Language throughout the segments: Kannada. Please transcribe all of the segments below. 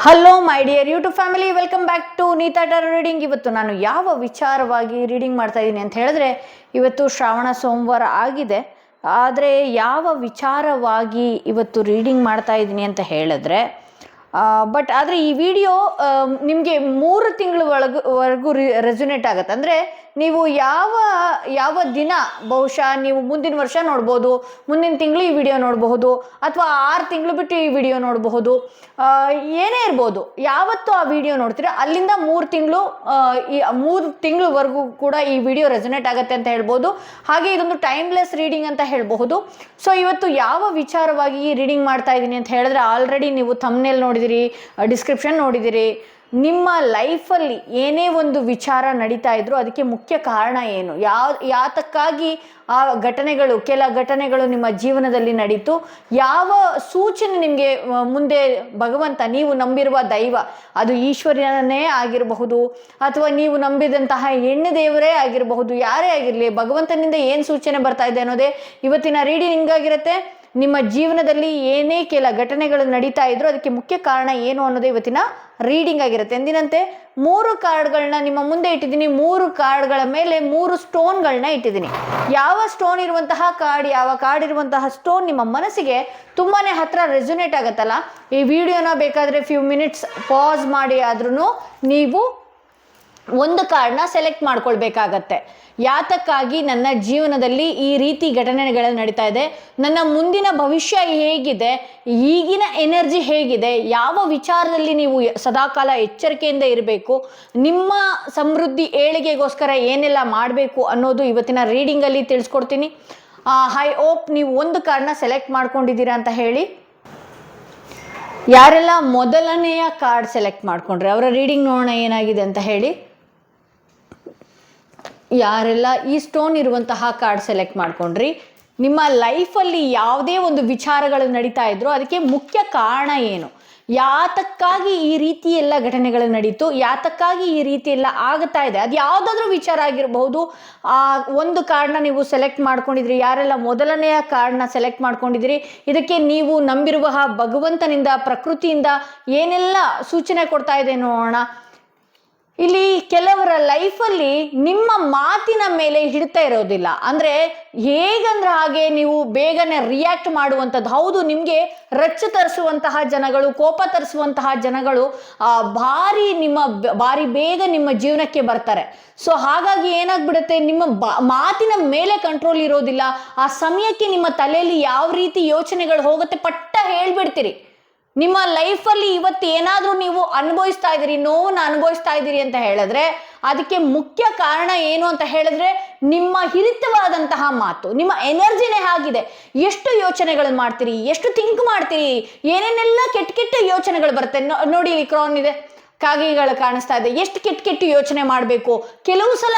Hello my dear YouTube family, welcome back to Neeta tarot reading. ಇವತ್ತು ನಾನು ಯಾವ ವಿಚಾರವಾಗಿ ರೀಡಿಂಗ್ ಮಾಡ್ತಾ ಇದ್ದೀನಿ ಅಂತ ಹೇಳಿದ್ರೆ, ಇವತ್ತು ಶ್ರಾವಣ ಸೋಮವಾರ ಆಗಿದೆ. ಆದರೆ ಯಾವ ವಿಚಾರವಾಗಿ ಇವತ್ತು ರೀಡಿಂಗ್ ಮಾಡ್ತಾ ಇದ್ದೀನಿ ಅಂತ ಹೇಳಿದ್ರೆ, ಆದರೆ ಈ ವಿಡಿಯೋ ನಿಮಗೆ 3 ತಿಂಗಳ ವರೆಗೂ ರೆಸೊನೇಟ್ ಆಗುತ್ತೆ. ಅಂದರೆ ನೀವು ಯಾವ ದಿನ, ಬಹುಶಃ ನೀವು ಮುಂದಿನ ವರ್ಷ ನೋಡ್ಬೋದು, ಮುಂದಿನ ತಿಂಗಳು ಈ ವಿಡಿಯೋ ನೋಡಬಹುದು, ಅಥವಾ 6 ತಿಂಗಳು ಬಿಟ್ಟು ಈ ವಿಡಿಯೋ ನೋಡಬಹುದು, ಏನೇ ಇರ್ಬೋದು. ಯಾವತ್ತು ಆ ವಿಡಿಯೋ ನೋಡ್ತೀರಾ ಅಲ್ಲಿಂದ 3 ತಿಂಗಳವರೆಗೂ ಕೂಡ ಈ ವಿಡಿಯೋ ರೆಸೊನೇಟ್ ಆಗುತ್ತೆ ಅಂತ ಹೇಳ್ಬೋದು. ಹಾಗೆ ಇದೊಂದು ಟೈಮ್ಲೆಸ್ ರೀಡಿಂಗ್ ಅಂತ ಹೇಳಬಹುದು. ಸೊ ಇವತ್ತು ಯಾವ ವಿಚಾರವಾಗಿ ರೀಡಿಂಗ್ ಮಾಡ್ತಾ ಇದ್ದೀನಿ ಅಂತ ಹೇಳಿದ್ರೆ, ಆಲ್ರೆಡಿ ನೀವು ಥಂಬ್ನೇಲ್ ನೋಡಿದಿರಿ, ಡಿಸ್ಕ್ರಿಪ್ಷನ್ ನೋಡಿದಿರಿ. ನಿಮ್ಮ ಲೈಫಲ್ಲಿ ಏನೇ ಒಂದು ವಿಚಾರ ನಡೀತಾ ಇದ್ರು ಅದಕ್ಕೆ ಮುಖ್ಯ ಕಾರಣ ಏನು, ಯಾತಕ್ಕಾಗಿ ಆ ಕೆಲ ಘಟನೆಗಳು ನಿಮ್ಮ ಜೀವನದಲ್ಲಿ ನಡೀತು, ಯಾವ ಸೂಚನೆ ನಿಮಗೆ ಮುಂದೆ ಭಗವಂತ, ನೀವು ನಂಬಿರುವ ದೈವ, ಅದು ಈಶ್ವರನೇ ಆಗಿರಬಹುದು ಅಥವಾ ನೀವು ನಂಬಿದಂತಹ ಹೆಣ್ಣು ದೇವರೇ ಆಗಿರಬಹುದು, ಯಾರೇ ಆಗಿರಲಿ, ಭಗವಂತನಿಂದ ಏನು ಸೂಚನೆ ಬರ್ತಾ ಇದೆ ಅನ್ನೋದೇ ಇವತ್ತಿನ ರೀಡಿಂಗ್ ಆಗಿರುತ್ತೆ. ನಿಮ್ಮ ಜೀವನದಲ್ಲಿ ಏನೇ ಕೆಲ ಘಟನೆಗಳು ನಡೀತಾ ಇದ್ರು ಅದಕ್ಕೆ ಮುಖ್ಯ ಕಾರಣ ಏನು ಅನ್ನೋದು ಇವತ್ತಿನ ರೀಡಿಂಗ್ ಆಗಿರುತ್ತೆ. ಎಂದಿನಂತೆ 3 ಕಾರ್ಡ್ಗಳನ್ನ ನಿಮ್ಮ ಮುಂದೆ ಇಟ್ಟಿದ್ದೀನಿ. 3 ಕಾರ್ಡ್ಗಳ ಮೇಲೆ 3 ಸ್ಟೋನ್ಗಳನ್ನ ಇಟ್ಟಿದ್ದೀನಿ. ಯಾವ ಸ್ಟೋನ್ ಇರುವಂತಹ ಯಾವ ಕಾರ್ಡ್ ಇರುವಂತಹ ಸ್ಟೋನ್ ನಿಮ್ಮ ಮನಸ್ಸಿಗೆ ತುಂಬಾನೇ ಹತ್ರ ರೆಸೊನೇಟ್ ಆಗುತ್ತಲ್ಲ, ಈ ವಿಡಿಯೋನ ಬೇಕಾದ್ರೆ ಫ್ಯೂ ಮಿನಿಟ್ಸ್ ಪಾಸ್ ಮಾಡಿ ಆದ್ರೂ ನೀವು ಒಂದು ಕಾರ್ಡ್ನ ಸೆಲೆಕ್ಟ್ ಮಾಡ್ಕೊಳ್ಬೇಕಾಗತ್ತೆ. ಯಾತಕ್ಕಾಗಿ ನನ್ನ ಜೀವನದಲ್ಲಿ ಈ ರೀತಿ ಘಟನೆಗಳು ನಡೀತಾ ಇದೆ, ನನ್ನ ಮುಂದಿನ ಭವಿಷ್ಯ ಹೇಗಿದೆ, ಈಗಿನ ಎನರ್ಜಿ ಹೇಗಿದೆ, ಯಾವ ವಿಚಾರದಲ್ಲಿ ನೀವು ಸದಾಕಾಲ ಎಚ್ಚರಿಕೆಯಿಂದ ಇರಬೇಕು, ನಿಮ್ಮ ಸಮೃದ್ಧಿ ಏಳಿಗೆಗೋಸ್ಕರ ಏನೆಲ್ಲ ಮಾಡಬೇಕು ಅನ್ನೋದು ಇವತ್ತಿನ ರೀಡಿಂಗಲ್ಲಿ ತಿಳಿಸ್ಕೊಡ್ತೀನಿ. ಐ ಹೋಪ್ ನೀವು ಒಂದು ಕಾರ್ಡ್ನ ಸೆಲೆಕ್ಟ್ ಮಾಡ್ಕೊಂಡಿದ್ದೀರಾ ಅಂತ ಹೇಳಿ. ಯಾರೆಲ್ಲ ಮೊದಲನೆಯ ಕಾರ್ಡ್ ಸೆಲೆಕ್ಟ್ ಮಾಡ್ಕೊಂಡ್ರೆ ಅವರ ರೀಡಿಂಗ್ ನೋಡೋಣ ಏನಾಗಿದೆ ಅಂತ ಹೇಳಿ. ಯಾರೆಲ್ಲ ಈ ಸ್ಟೋನ್ ಇರುವಂತಹ ಕಾರ್ಡ್ ಸೆಲೆಕ್ಟ್ ಮಾಡ್ಕೊಂಡ್ರಿ, ನಿಮ್ಮ ಲೈಫಲ್ಲಿ ಯಾವುದೇ ಒಂದು ವಿಚಾರಗಳು ನಡೀತಾ ಇದ್ರು ಅದಕ್ಕೆ ಮುಖ್ಯ ಕಾರಣ ಏನು, ಯಾತಕ್ಕಾಗಿ ಈ ರೀತಿ ಎಲ್ಲ ಘಟನೆಗಳು ನಡೀತು, ಯಾತಕ್ಕಾಗಿ ಈ ರೀತಿ ಎಲ್ಲ ಆಗ್ತಾ ಇದೆ, ಅದು ಯಾವುದಾದ್ರೂ ವಿಚಾರ ಆಗಿರಬಹುದು. ಒಂದು ಕಾರ್ಡ್ನ ನೀವು ಸೆಲೆಕ್ಟ್ ಮಾಡ್ಕೊಂಡಿದ್ರಿ. ಯಾರೆಲ್ಲ ಮೊದಲನೆಯ ಕಾರ್ಡ್ನ ಸೆಲೆಕ್ಟ್ ಮಾಡ್ಕೊಂಡಿದ್ರಿ, ಇದಕ್ಕೆ ನೀವು ನಂಬಿರುವ ಭಗವಂತನಿಂದ, ಪ್ರಕೃತಿಯಿಂದ ಏನೆಲ್ಲ ಸೂಚನೆ ಕೊಡ್ತಾ ಇದೆ ನೋಡೋಣ. ಇಲ್ಲಿ ಕೆಲವರ ಲೈಫಲ್ಲಿ ನಿಮ್ಮ ಮಾತಿನ ಮೇಲೆ ಹಿಡ್ತಾ ಇರೋದಿಲ್ಲ. ಅಂದರೆ ಹೇಗಂದ್ರೆ ಹಾಗೆ ನೀವು ಬೇಗನೆ ರಿಯಾಕ್ಟ್ ಮಾಡುವಂಥದ್ದು. ಹೌದು, ನಿಮಗೆ ರಚ್ಚು ತರಿಸುವಂತಹ ಜನಗಳು, ಕೋಪ ತರಿಸುವಂತಹ ಜನಗಳು ಭಾರಿ ಬೇಗ ನಿಮ್ಮ ಜೀವನಕ್ಕೆ ಬರ್ತಾರೆ. ಸೊ ಹಾಗಾಗಿ ಏನಾಗ್ಬಿಡುತ್ತೆ, ನಿಮ್ಮ ಮಾತಿನ ಮೇಲೆ ಕಂಟ್ರೋಲ್ ಇರೋದಿಲ್ಲ. ಆ ಸಮಯಕ್ಕೆ ನಿಮ್ಮ ತಲೆಯಲ್ಲಿ ಯಾವ ರೀತಿ ಯೋಚನೆಗಳು ಹೋಗುತ್ತೆ ಪಟ್ಟ ಹೇಳ್ಬಿಡ್ತೀರಿ. ನಿಮ್ಮ ಲೈಫಲ್ಲಿ ಇವತ್ತು ಏನಾದರೂ ನೀವು ಅನುಭವಿಸ್ತಾ ಇದ್ದೀರಿ, ನೋವನ್ನು ಅನುಭವಿಸ್ತಾ ಇದ್ದೀರಿ ಅಂತ ಹೇಳಿದ್ರೆ ಅದಕ್ಕೆ ಮುಖ್ಯ ಕಾರಣ ಏನು ಅಂತ ಹೇಳಿದ್ರೆ ನಿಮ್ಮ ಹಿರಿತವಾದಂತಹ ಮಾತು, ನಿಮ್ಮ ಎನರ್ಜಿನೇ ಆಗಿದೆ. ಎಷ್ಟು ಯೋಚನೆಗಳು ಮಾಡ್ತೀರಿ, ಎಷ್ಟು ಥಿಂಕ್ ಮಾಡ್ತೀರಿ, ಏನೇನೆಲ್ಲ ಕೆಟ್ಟ ಯೋಚನೆಗಳು ಬರುತ್ತೆ. ನೋಡಿ, ಇಲ್ಲಿ ಕ್ರೌನ್ ಇದೆ, ಕಾಗೆಗಳು ಕಾಣಿಸ್ತಾ ಇದೆ. ಎಷ್ಟು ಕೆಟ್ಟ ಯೋಚನೆ ಮಾಡಬೇಕು. ಕೆಲವು ಸಲ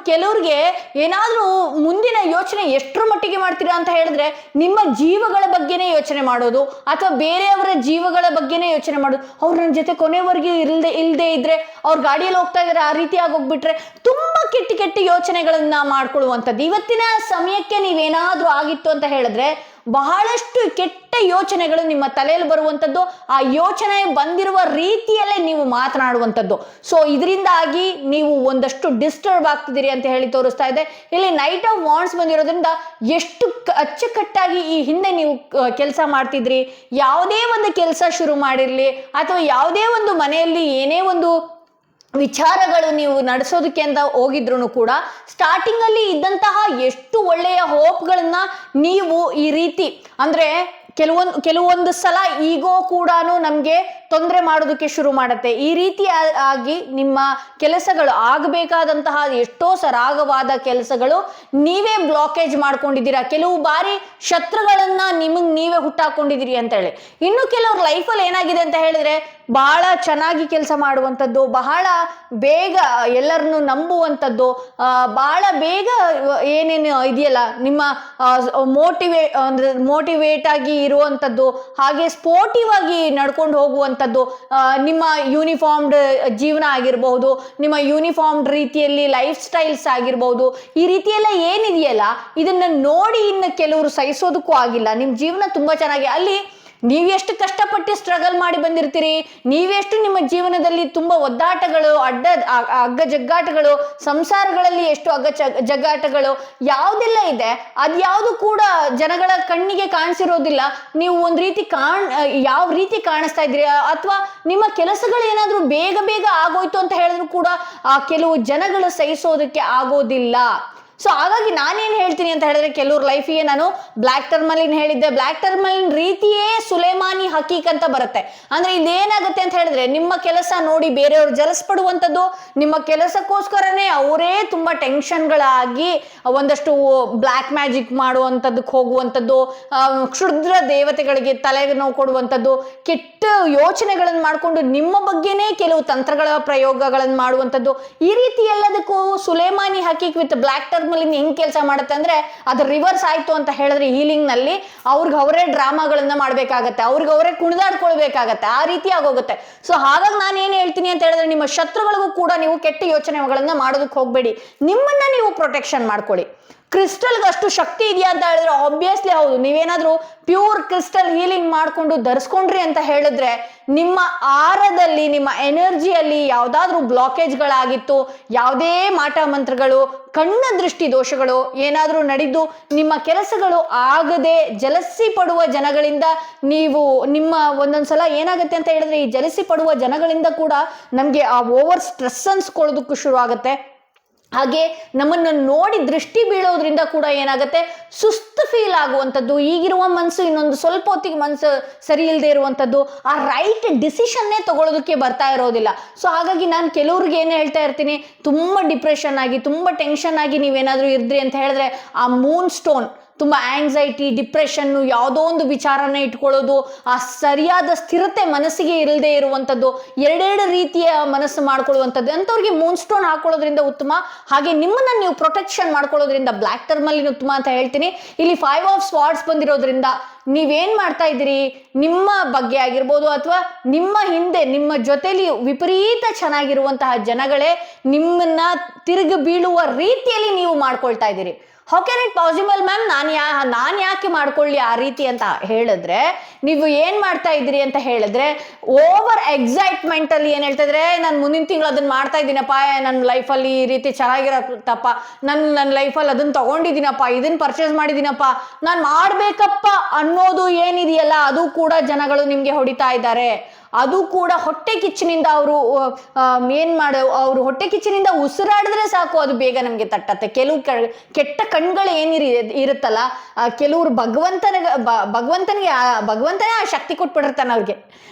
ಕೆಲವ್ರಿಗೆ ಏನಾದರೂ ಮುಂದಿನ ಯೋಚನೆ ಎಷ್ಟರ ಮಟ್ಟಿಗೆ ಮಾಡ್ತೀರಾ ಅಂತ ಹೇಳಿದ್ರೆ, ನಿಮ್ಮ ಜೀವಗಳ ಬಗ್ಗೆನೇ ಯೋಚನೆ ಮಾಡೋದು ಅಥವಾ ಬೇರೆಯವರ ಜೀವಗಳ ಬಗ್ಗೆನೇ ಯೋಚನೆ ಮಾಡೋದು. ಅವ್ರು ನನ್ನ ಜೊತೆ ಕೊನೆವರೆಗೂ ಇಲ್ಲದೆ ಇದ್ರೆ, ಅವ್ರ ಗಾಡಿಯಲ್ಲಿ ಹೋಗ್ತಾ ಇದ್ದಾರೆ, ಆ ರೀತಿಯಾಗಿ ಹೋಗ್ಬಿಟ್ರೆ, ತುಂಬ ಕೆಟ್ಟ ಯೋಚನೆಗಳನ್ನ ಮಾಡ್ಕೊಳ್ಳುವಂಥದ್ದು. ಇವತ್ತಿನ ಸಮಯಕ್ಕೆ ನೀವೇನಾದರೂ ಆಗಿತ್ತು ಅಂತ ಹೇಳಿದ್ರೆ ಬಹಳಷ್ಟು ಕೆಟ್ಟ ಯೋಚನೆಗಳು ನಿಮ್ಮ ತಲೆಯಲ್ಲಿ ಬರುವಂಥದ್ದು. ಆ ಯೋಚನೆ ಬಂದಿರುವ ರೀತಿಯಲ್ಲೇ ನೀವು ಮಾತನಾಡುವಂಥದ್ದು. ಸೊ ಇದರಿಂದಾಗಿ ನೀವು ಒಂದಷ್ಟು ಡಿಸ್ಟರ್ಬ್ ಆಗ್ತಿದ್ದೀರಿ ಅಂತ ಹೇಳಿ ತೋರಿಸ್ತಾ ಇದೆ. ಇಲ್ಲಿ ನೈಟ್ ಆಫ್ ವಾಂಡ್ಸ್ ಬಂದಿರೋದ್ರಿಂದ ಎಷ್ಟು ಅಚ್ಚುಕಟ್ಟಾಗಿ ಈ ಹಿಂದೆ ನೀವು ಕೆಲಸ ಮಾಡ್ತಿದ್ರಿ, ಯಾವುದೇ ಒಂದು ಕೆಲಸ ಶುರು ಮಾಡಿರಲಿ ಅಥವಾ ಯಾವುದೇ ಒಂದು ಮನೆಯಲ್ಲಿ ಏನೇ ಒಂದು ವಿಚಾರಗಳು ನೀವು ನಡೆಸೋದಕ್ಕೆ ಅಂತ ಹೋಗಿದ್ರು ಕೂಡ ಸ್ಟಾರ್ಟಿಂಗ್ ಅಲ್ಲಿ ಇದ್ದಂತಹ ಎಷ್ಟು ಒಳ್ಳೆಯ ಹೋಪ್ಗಳನ್ನ ನೀವು ಈ ರೀತಿ, ಅಂದ್ರೆ ಕೆಲವೊಂದು ಸಲ ಈಗೋ ಕೂಡ ನಮ್ಗೆ ತೊಂದರೆ ಮಾಡೋದಕ್ಕೆ ಶುರು ಮಾಡುತ್ತೆ. ಈ ರೀತಿಯಾಗಿ ನಿಮ್ಮ ಕೆಲಸಗಳು ಆಗಬೇಕಾದಂತಹ ಎಷ್ಟೋ ಸರಾಗವಾದ ಕೆಲಸಗಳು ನೀವೇ ಬ್ಲಾಕೇಜ್ ಮಾಡ್ಕೊಂಡಿದ್ದೀರಾ. ಕೆಲವು ಬಾರಿ ಶತ್ರುಗಳನ್ನ ನೀವೇ ಹುಟ್ಟಾಕೊಂಡಿದ್ದೀರಿ ಅಂತ ಹೇಳಿ. ಇನ್ನು ಕೆಲವ್ರ ಲೈಫಲ್ಲಿ ಏನಾಗಿದೆ ಅಂತ ಹೇಳಿದ್ರೆ, ಬಹಳ ಚೆನ್ನಾಗಿ ಕೆಲಸ ಮಾಡುವಂಥದ್ದು, ಬಹಳ ಬೇಗ ಎಲ್ಲರನ್ನು ನಂಬುವಂಥದ್ದು, ಬಹಳ ಬೇಗ ಏನೇನು ಇದೆಯಲ್ಲ ನಿಮ್ಮ ಮೋಟಿವೇಟ್ ಆಗಿ ಇರುವಂಥದ್ದು, ಹಾಗೆ ಸ್ಪೋರ್ಟಿವ್ ಆಗಿ ನಡ್ಕೊಂಡು ಹೋಗುವಂಥದ್ದು, ನಿಮ್ಮ ಯೂನಿಫಾರ್ಮ್ಡ್ ಜೀವನ ಆಗಿರಬಹುದು, ನಿಮ್ಮ ಯೂನಿಫಾರ್ಮ್ಡ್ ರೀತಿಯಲ್ಲಿ ಲೈಫ್ ಸ್ಟೈಲ್ಸ್ ಆಗಿರಬಹುದು. ಈ ರೀತಿಯೆಲ್ಲ ಏನಿದೆಯಲ್ಲ ಇದನ್ನ ನೋಡಿ ಇನ್ನು ಕೆಲವರು ಸಹಿಸೋದಕ್ಕೂ ಆಗಿಲ್ಲ. ನಿಮ್ಮ ಜೀವನ ತುಂಬಾ ಚೆನ್ನಾಗಿ ಅಲ್ಲಿ ನೀವು ಎಷ್ಟು ಕಷ್ಟಪಟ್ಟು ಸ್ಟ್ರಗಲ್ ಮಾಡಿ ಬಂದಿರ್ತೀರಿ, ನೀವೆಷ್ಟು ನಿಮ್ಮ ಜೀವನದಲ್ಲಿ ತುಂಬ ಒದ್ದಾಟಗಳು, ಅಗ್ಗ ಜಗ್ಗಾಟಗಳು, ಸಂಸಾರಗಳಲ್ಲಿ ಎಷ್ಟು ಜಗ್ಗಾಟಗಳು ಯಾವುದೆಲ್ಲ ಇದೆ, ಅದ್ಯಾವುದು ಕೂಡ ಜನಗಳ ಕಣ್ಣಿಗೆ ಕಾಣಿಸಿರೋದಿಲ್ಲ. ನೀವು ಒಂದು ರೀತಿ ಯಾವ ರೀತಿ ಕಾಣಿಸ್ತಾ ಇದ್ದೀರಿ, ಅಥವಾ ನಿಮ್ಮ ಕೆಲಸಗಳು ಏನಾದರೂ ಬೇಗ ಬೇಗ ಆಗೋಯ್ತು ಅಂತ ಹೇಳಿದ್ರು ಕೂಡ ಕೆಲವು ಜನಗಳು ಸಹಿಸೋದಕ್ಕೆ ಆಗೋದಿಲ್ಲ. ಸೊ ಹಾಗಾಗಿ ನಾನೇನು ಹೇಳ್ತೀನಿ ಅಂತ ಹೇಳಿದ್ರೆ, ಕೆಲವ್ರ ಲೈಫಿಗೆ ನಾನು ಬ್ಲ್ಯಾಕ್ ಟರ್ಮಲಿನ್ ಹೇಳಿದ್ದೆ. ಬ್ಲ್ಯಾಕ್ ಟರ್ಮಲಿನ್ ರೀತಿಯೇ ಸುಲೇಮಾನಿ ಹಕೀಕ್ ಅಂತ ಬರುತ್ತೆ. ಅಂದ್ರೆ ಇದೇನಾಗುತ್ತೆ ಅಂತ ಹೇಳಿದ್ರೆ, ನಿಮ್ಮ ಕೆಲಸ ನೋಡಿ ಬೇರೆಯವ್ರು ಜಲಸ್ಪಡುವಂಥದ್ದು, ನಿಮ್ಮ ಕೆಲಸಕ್ಕೋಸ್ಕರನೇ ಅವರೇ ತುಂಬಾ ಟೆನ್ಷನ್ಗಳಾಗಿ ಒಂದಷ್ಟು ಬ್ಲ್ಯಾಕ್ ಮ್ಯಾಜಿಕ್ ಮಾಡುವಂಥದ್ದಕ್ಕೆ ಹೋಗುವಂಥದ್ದು, ಕ್ಷುದ್ರ ದೇವತೆಗಳಿಗೆ ತಲೆ ನೋವು ಕೊಡುವಂಥದ್ದು, ಕೆಟ್ಟ ಯೋಚನೆಗಳನ್ನು ಮಾಡಿಕೊಂಡು ನಿಮ್ಮ ಬಗ್ಗೆನೇ ಕೆಲವು ತಂತ್ರಗಳ ಪ್ರಯೋಗಗಳನ್ನು ಮಾಡುವಂಥದ್ದು, ಈ ರೀತಿ ಎಲ್ಲದಕ್ಕೂ ಸುಲೇಮಾನಿ ಹಕೀಕ್ ವಿತ್ ಬ್ಲ್ಯಾಕ್ ಟರ್ಮಲಿನ್ ಹೆಂಗ್ ಕೆಲಸ ಮಾಡುತ್ತೆ ಅಂದ್ರೆ, ಅದು ರಿವರ್ಸ್ ಆಯ್ತು ಅಂತ ಹೇಳಿದ್ರೆ ಹೀಲಿಂಗ್ ನಲ್ಲಿ ಅವ್ರಿಗೆ ಅವರೇ ಡ್ರಾಮಾಗಳನ್ನ ಮಾಡ್ಬೇಕಾಗತ್ತೆ, ಅವ್ರಿಗೆ ಅವರೇ ಕುಣಿದಾಡ್ಕೊಳ್ಬೇಕಾಗತ್ತೆ, ಆ ರೀತಿ ಆಗೋಗುತ್ತೆ. ಸೊ ಹಾಗಾಗಿ ನಾನು ಏನ್ ಹೇಳ್ತೀನಿ ಅಂತ ಹೇಳಿದ್ರೆ, ನಿಮ್ಮ ಶತ್ರುಗಳಿಗೂ ಕೂಡ ನೀವು ಕೆಟ್ಟ ಯೋಚನೆಗಳನ್ನ ಮಾಡೋದಕ್ಕೆ ಹೋಗ್ಬೇಡಿ, ನಿಮ್ಮನ್ನ ನೀವು ಪ್ರೊಟೆಕ್ಷನ್ ಮಾಡ್ಕೊಳ್ಳಿ. ಕ್ರಿಸ್ಟಲ್ಗೆ ಅಷ್ಟು ಶಕ್ತಿ ಇದೆಯಾ ಅಂತ ಹೇಳಿದ್ರೆ ಆಬ್ವಿಯಸ್ಲಿ ಹೌದು. ನೀವೇನಾದ್ರೂ ಪ್ಯೂರ್ ಕ್ರಿಸ್ಟಲ್ ಹೀಲಿಂಗ್ ಮಾಡ್ಕೊಂಡು ಧರಿಸ್ಕೊಂಡ್ರಿ ಅಂತ ಹೇಳಿದ್ರೆ, ನಿಮ್ಮ ಆರದಲ್ಲಿ, ನಿಮ್ಮ ಎನರ್ಜಿಯಲ್ಲಿ ಯಾವುದಾದ್ರೂ ಬ್ಲಾಕೇಜ್ಗಳಾಗಿತ್ತು, ಯಾವುದೇ ಮಾಟ ಮಂತ್ರಗಳು, ಕಣ್ಣ ದೃಷ್ಟಿ ದೋಷಗಳು ಏನಾದರೂ ನಡೆದು ನಿಮ್ಮ ಕೆಲಸಗಳು ಆಗದೆ ಜಲಸಿ ಪಡುವ ಜನಗಳಿಂದ ನೀವು ಒಂದೊಂದ್ಸಲ ಏನಾಗುತ್ತೆ ಅಂತ ಹೇಳಿದ್ರೆ, ಈ ಜಲಸಿ ಪಡುವ ಜನಗಳಿಂದ ಕೂಡ ನಮಗೆ ಆ ಓವರ್ ಸ್ಟ್ರೆಸ್ ಅನ್ಸ್ಕೊಳ್ಳೋದಕ್ಕೂ ಶುರು ಆಗುತ್ತೆ. ಹಾಗೆ ನಮ್ಮನ್ನು ನೋಡಿ ದೃಷ್ಟಿ ಬೀಳೋದ್ರಿಂದ ಕೂಡ ಏನಾಗುತ್ತೆ, ಸುಸ್ತು ಫೀಲ್ ಆಗುವಂಥದ್ದು, ಈಗಿರುವ ಮನಸ್ಸು ಇನ್ನೊಂದು ಸ್ವಲ್ಪ ಹೊತ್ತಿಗೆ ಮನಸ್ಸು ಸರಿ ಇಲ್ಲದೆ ಇರುವಂಥದ್ದು, ಆ ರೈಟ್ ಡಿಸಿಷನ್ನೇ ತಗೊಳ್ಳೋದಕ್ಕೆ ಬರ್ತಾ ಇರೋದಿಲ್ಲ. ಸೊ ಹಾಗಾಗಿ ನಾನು ಕೆಲವ್ರಿಗೆ ಏನು ಹೇಳ್ತಾ ಇರ್ತೀನಿ, ತುಂಬ ಡಿಪ್ರೆಷನ್ ಆಗಿ, ತುಂಬ ಟೆನ್ಷನ್ ಆಗಿ ನೀವೇನಾದರೂ ಇದ್ರಿ ಅಂತ ಹೇಳಿದ್ರೆ, ಆ ಮೂನ್ ಸ್ಟೋನ್, ತುಂಬ ಆಂಗ್ಸೈಟಿ, ಡಿಪ್ರೆಷನ್ನು, ಯಾವುದೋ ಒಂದು ವಿಚಾರನ ಇಟ್ಕೊಳ್ಳೋದು, ಆ ಸರಿಯಾದ ಸ್ಥಿರತೆ ಮನಸ್ಸಿಗೆ ಇಲ್ಲದೆ ಇರುವಂಥದ್ದು, ಎರಡೆರಡು ರೀತಿಯ ಮನಸ್ಸು ಮಾಡ್ಕೊಳ್ಳುವಂಥದ್ದು, ಅಂಥವ್ರಿಗೆ ಮೂನ್ ಸ್ಟೋನ್ ಹಾಕೊಳ್ಳೋದ್ರಿಂದ ಉತ್ತಮ. ಹಾಗೆ ನಿಮ್ಮನ್ನ ನೀವು ಪ್ರೊಟೆಕ್ಷನ್ ಮಾಡ್ಕೊಳ್ಳೋದ್ರಿಂದ ಬ್ಲ್ಯಾಕ್ ಟರ್ಮಲಿನ್ ಉತ್ತಮ ಅಂತ ಹೇಳ್ತೀನಿ. ಇಲ್ಲಿ 5 ಆಫ್ ಸ್ವಾರ್ಡ್ಸ್ ಬಂದಿರೋದ್ರಿಂದ ನೀವೇನ್ ಮಾಡ್ತಾ ಇದ್ದೀರಿ, ನಿಮ್ಮ ಬಗ್ಗೆ ಆಗಿರ್ಬೋದು ಅಥವಾ ನಿಮ್ಮ ಹಿಂದೆ ನಿಮ್ಮ ಜೊತೆಲಿ ವಿಪರೀತ ಚೆನ್ನಾಗಿರುವಂತಹ ಜನಗಳೇ ನಿಮ್ಮನ್ನ ತಿರುಗಿ ಬೀಳುವ ರೀತಿಯಲ್ಲಿ ನೀವು ಮಾಡ್ಕೊಳ್ತಾ ಇದ್ದೀರಿ. How can it possible ma'am, ನಾನು ಯಾಕೆ ಮಾಡ್ಕೊಳ್ಳಿ ಆ ರೀತಿ ಅಂತ ಹೇಳಿದ್ರೆ, ನೀವು ಏನ್ ಮಾಡ್ತಾ ಇದ್ದೀರಿ ಅಂತ ಹೇಳಿದ್ರೆ, ಓವರ್ ಎಕ್ಸೈಟ್ಮೆಂಟ್ ಅಲ್ಲಿ ಏನ್ ಹೇಳ್ತಾ ಇದ್ರೆ, ನಾನು ಮುಂದಿನ ತಿಂಗಳು ಅದನ್ನ ಮಾಡ್ತಾ ಇದ್ದೀನಪ್ಪ, ನನ್ನ ಲೈಫಲ್ಲಿ ಈ ರೀತಿ ಚೆನ್ನಾಗಿರತ್ತಪ್ಪ, ನನ್ನ ಲೈಫಲ್ಲಿ ಅದನ್ನ ತಗೊಂಡಿದ್ದೀನಪ್ಪ, ಇದನ್ನ ಪರ್ಚೇಸ್ ಮಾಡಿದ್ದೀನಪ್ಪ, ನಾನು ಮಾಡ್ಬೇಕಪ್ಪ ಅನ್ನೋದು ಏನಿದೆಯಲ್ಲ, ಅದು ಕೂಡ ಜನಗಳು ನಿಮ್ಗೆ ಹೊಡಿತಾ ಇದ್ದಾರೆ. ಅದು ಕೂಡ ಹೊಟ್ಟೆ ಕಿಚ್ಚಿನಿಂದ ಅವರು ಹೊಟ್ಟೆ ಕಿಚ್ಚಿನಿಂದ ಉಸಿರಾಡಿದ್ರೆ ಸಾಕು, ಅದು ಬೇಗ ನಮ್ಗೆ ತಟ್ಟತ್ತೆ. ಕೆಲವು ಕೆಟ್ಟ ಕಣ್ಗಳು ಇರುತ್ತಲ್ಲ, ಕೆಲವ್ರು ಭಗವಂತನಿಗೆ ಆ ಶಕ್ತಿ ಕೊಟ್ಬಿಟ್ಟಿರ್ತಾನೆ ಅವ್ರಿಗೆ.